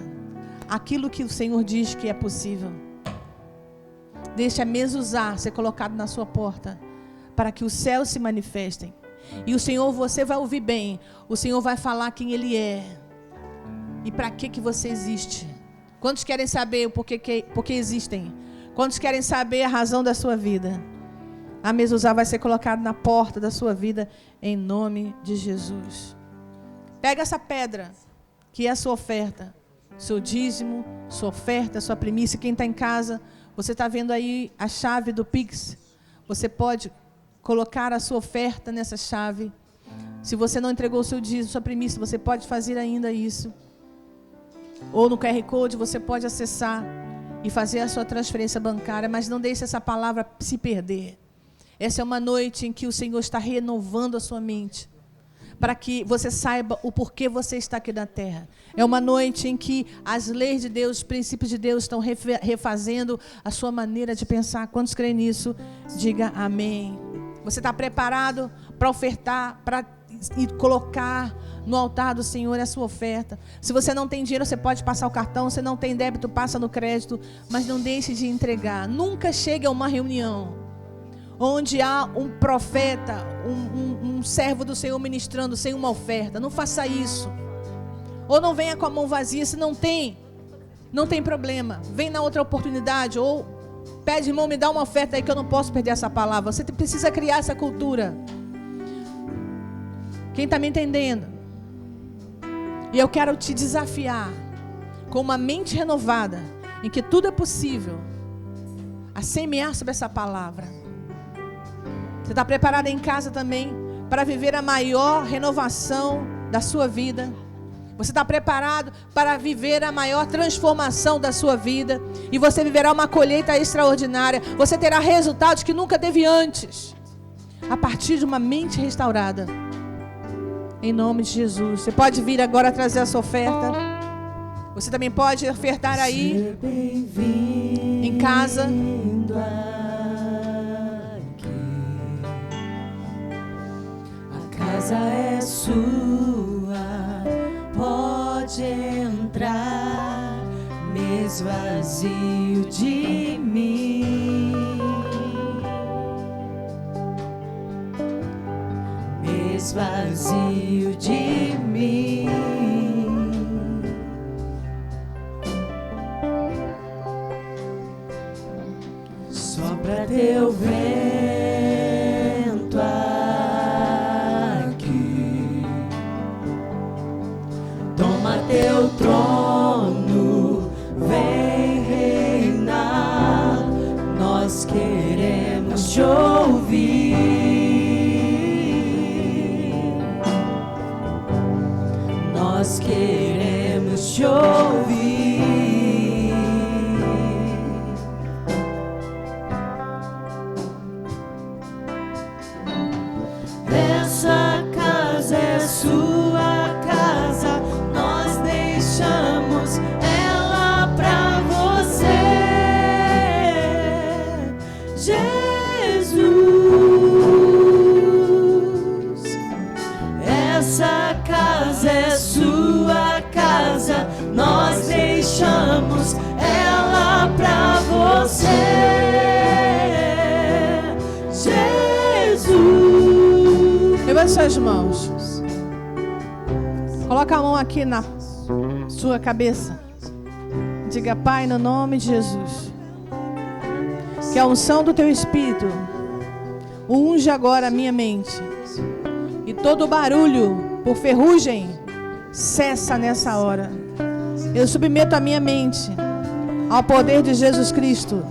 Aquilo que o Senhor diz que é possível. Deixe a mezuzá ser colocado na sua porta, para que os céus se manifestem. E o Senhor, você vai ouvir bem, o Senhor vai falar quem Ele é. E para que você existe. Quantos querem saber o porquê existem? Quantos querem saber a razão da sua vida? A mezuzá vai ser colocada na porta da sua vida, em nome de Jesus. Pega essa pedra, que é a sua oferta, seu dízimo, sua oferta, sua primícia. Quem está em casa, você está vendo aí a chave do Pix. Você pode colocar a sua oferta nessa chave. Se você não entregou o seu dízimo, sua primícia, você pode fazer ainda isso. Ou no QR Code você pode acessar e fazer a sua transferência bancária, mas não deixe essa palavra se perder. Essa é uma noite em que o Senhor está renovando a sua mente, para que você saiba o porquê você está aqui na terra. É uma noite em que as leis de Deus, os princípios de Deus estão refazendo a sua maneira de pensar. Quantos creem nisso? Diga amém. Você está preparado para ofertar, para colocar no altar do Senhor a sua oferta? Se você não tem dinheiro, você pode passar o cartão. Se não tem débito, passa no crédito. Mas não deixe de entregar. Nunca chegue a uma reunião onde há um profeta, um servo do Senhor ministrando sem uma oferta. Não faça isso. Ou não venha com a mão vazia. Se não tem problema. Vem na outra oportunidade. Ou pede, irmão, me dá uma oferta aí que eu não posso perder essa palavra. Você precisa criar essa cultura. Quem está me entendendo? E eu quero te desafiar com uma mente renovada, em que tudo é possível, a semear sobre essa palavra. Você está preparado em casa também para viver a maior renovação da sua vida? Você está preparado para viver a maior transformação da sua vida? E você viverá uma colheita extraordinária. Você terá resultados que nunca teve antes, a partir de uma mente restaurada. Em nome de Jesus. Você pode vir agora trazer a sua oferta. Você também pode ofertar aí em casa. A casa é sua, pode entrar, me esvazio de mim, me esvazio de mim. Sopra teu vento aqui, toma teu trono, vem reinar. Nós queremos te ouvir, nós queremos te ouvir. Essa casa é sua casa, nós deixamos ela pra você, Jesus. Essa casa é sua casa, nós deixamos ela pra você, Jesus. Levante suas mãos. Coloca a mão aqui na sua cabeça. Diga: Pai, no nome de Jesus, que a unção do Teu Espírito unge agora a minha mente, E todo barulho por ferrugem cessa nessa hora. Eu submeto a minha mente ao poder de Jesus Cristo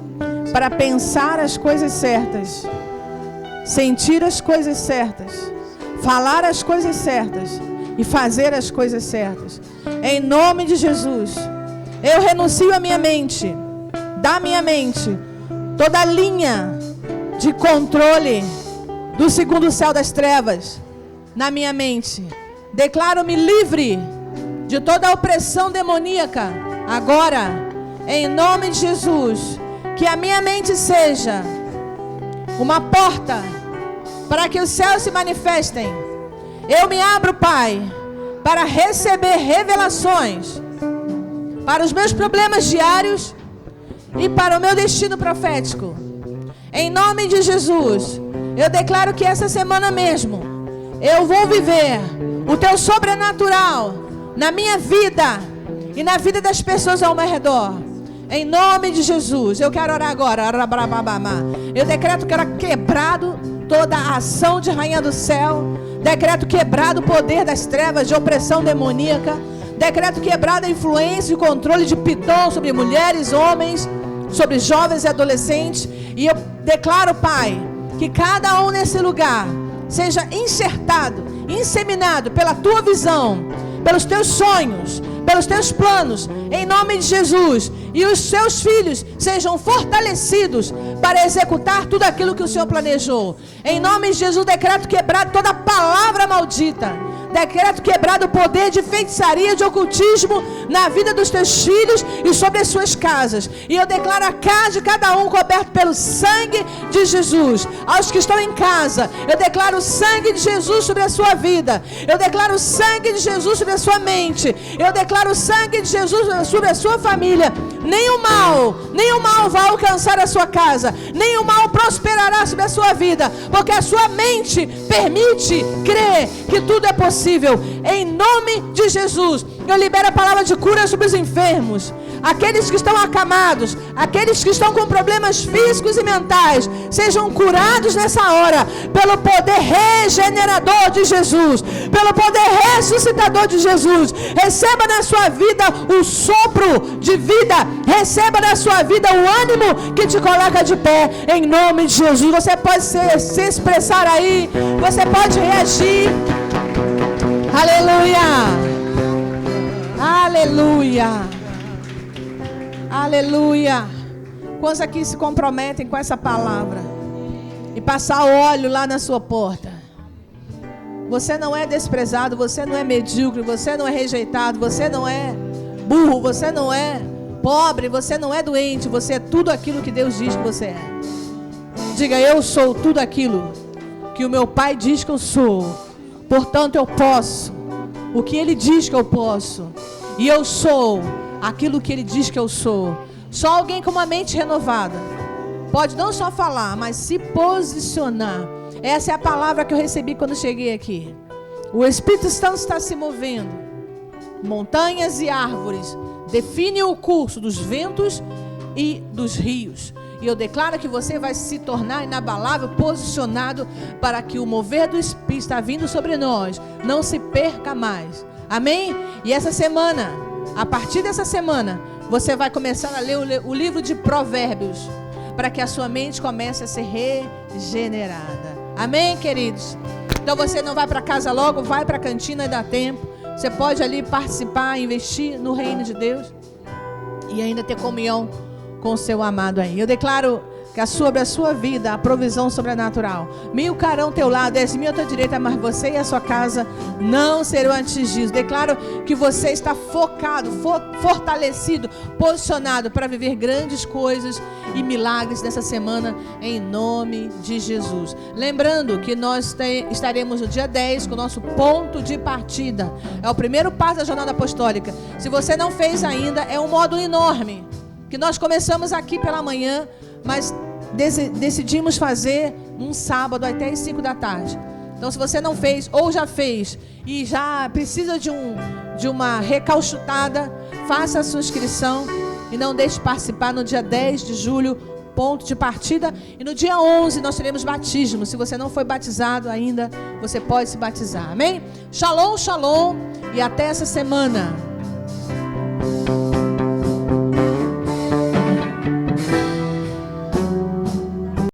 para pensar as coisas certas, sentir as coisas certas, falar as coisas certas e fazer as coisas certas. Em nome de Jesus, eu renuncio a minha mente, da minha mente, toda a linha de controle do segundo céu das trevas na minha mente. Declaro-me livre de toda a opressão demoníaca agora, em nome de Jesus. Que a minha mente seja uma porta para que os céus se manifestem. Eu me abro, Pai, para receber revelações para os meus problemas diários e para o meu destino profético. Em nome de Jesus, eu declaro que essa semana mesmo eu vou viver o Teu sobrenatural na minha vida e na vida das pessoas ao meu redor. Em nome de Jesus, eu quero orar agora. Eu decreto que era quebrado toda a ação de rainha do céu. Decreto quebrado o poder das trevas de opressão demoníaca. Decreto quebrado a influência e controle de Pitom sobre mulheres, homens, sobre jovens e adolescentes. E eu declaro, Pai, que cada um nesse lugar seja enxertado, inseminado pela Tua visão, pelos Teus sonhos, pelos Teus planos, em nome de Jesus. E os seus filhos sejam fortalecidos para executar tudo aquilo que o Senhor planejou. Em nome de Jesus, decreto quebrado toda palavra maldita. Decreto quebrado o poder de feitiçaria, de ocultismo na vida dos teus filhos e sobre as suas casas. E eu declaro a casa de cada um coberto pelo sangue de Jesus. Aos que estão em casa, eu declaro o sangue de Jesus sobre a sua vida. Eu declaro o sangue de Jesus sobre a sua mente. Eu declaro o sangue de Jesus sobre a sua família. Nenhum mal vai alcançar a sua casa. Nenhum mal prosperará sobre a sua vida. Porque a sua mente permite crer que tudo é possível. Em nome de Jesus, eu libero a palavra de cura sobre os enfermos, aqueles que estão acamados, aqueles que estão com problemas físicos e mentais, sejam curados nessa hora, pelo poder regenerador de Jesus, pelo poder ressuscitador de Jesus. Receba na sua vida o sopro de vida, receba na sua vida o ânimo que te coloca de pé, em nome de Jesus. Você pode se expressar aí, você pode reagir. Aleluia, aleluia, aleluia. Quantos aqui se comprometem com essa palavra e passar óleo lá na sua porta? Você não é desprezado, você não é medíocre, você não é rejeitado, você não é burro, você não é pobre, você não é doente, você é tudo aquilo que Deus diz que você é. Diga: eu sou tudo aquilo que o meu Pai diz que eu sou. Portanto, eu posso o que Ele diz que eu posso. E eu sou aquilo que Ele diz que eu sou. Só alguém com uma mente renovada pode não só falar, mas se posicionar. Essa é a palavra que eu recebi quando cheguei aqui. O Espírito Santo está se movendo. Montanhas e árvores definem o curso dos ventos e dos rios. E eu declaro que você vai se tornar inabalável, posicionado para que o mover do Espírito está vindo sobre nós não se perca mais. Amém? E essa semana, a partir dessa semana, você vai começar a ler o livro de Provérbios, para que a sua mente comece a ser regenerada. Amém, queridos? Então você não vai para casa logo, vai para a cantina e dá tempo. Você pode ali participar, investir no reino de Deus e ainda ter comunhão com o seu amado aí. Eu declaro que sobre a sua vida, a provisão sobrenatural. 1000 cairão ao teu lado, 10.000 à tua direita, mas você e a sua casa não serão atingidos. Declaro que você está focado, fortalecido, posicionado para viver grandes coisas e milagres nessa semana, em nome de Jesus. Lembrando que nós estaremos no dia 10 com o nosso ponto de partida. É o primeiro passo da jornada apostólica. Se você não fez ainda, é um módulo enorme que nós começamos aqui pela manhã, mas decidimos fazer um sábado até as 5 da tarde. Então, se você não fez ou já fez e já precisa de uma recalchutada, faça a sua inscrição e não deixe de participar no dia 10 de julho ponto de partida. E no dia 11 nós teremos batismo. Se você não foi batizado ainda, você pode se batizar. Amém? Shalom, shalom. E até essa semana.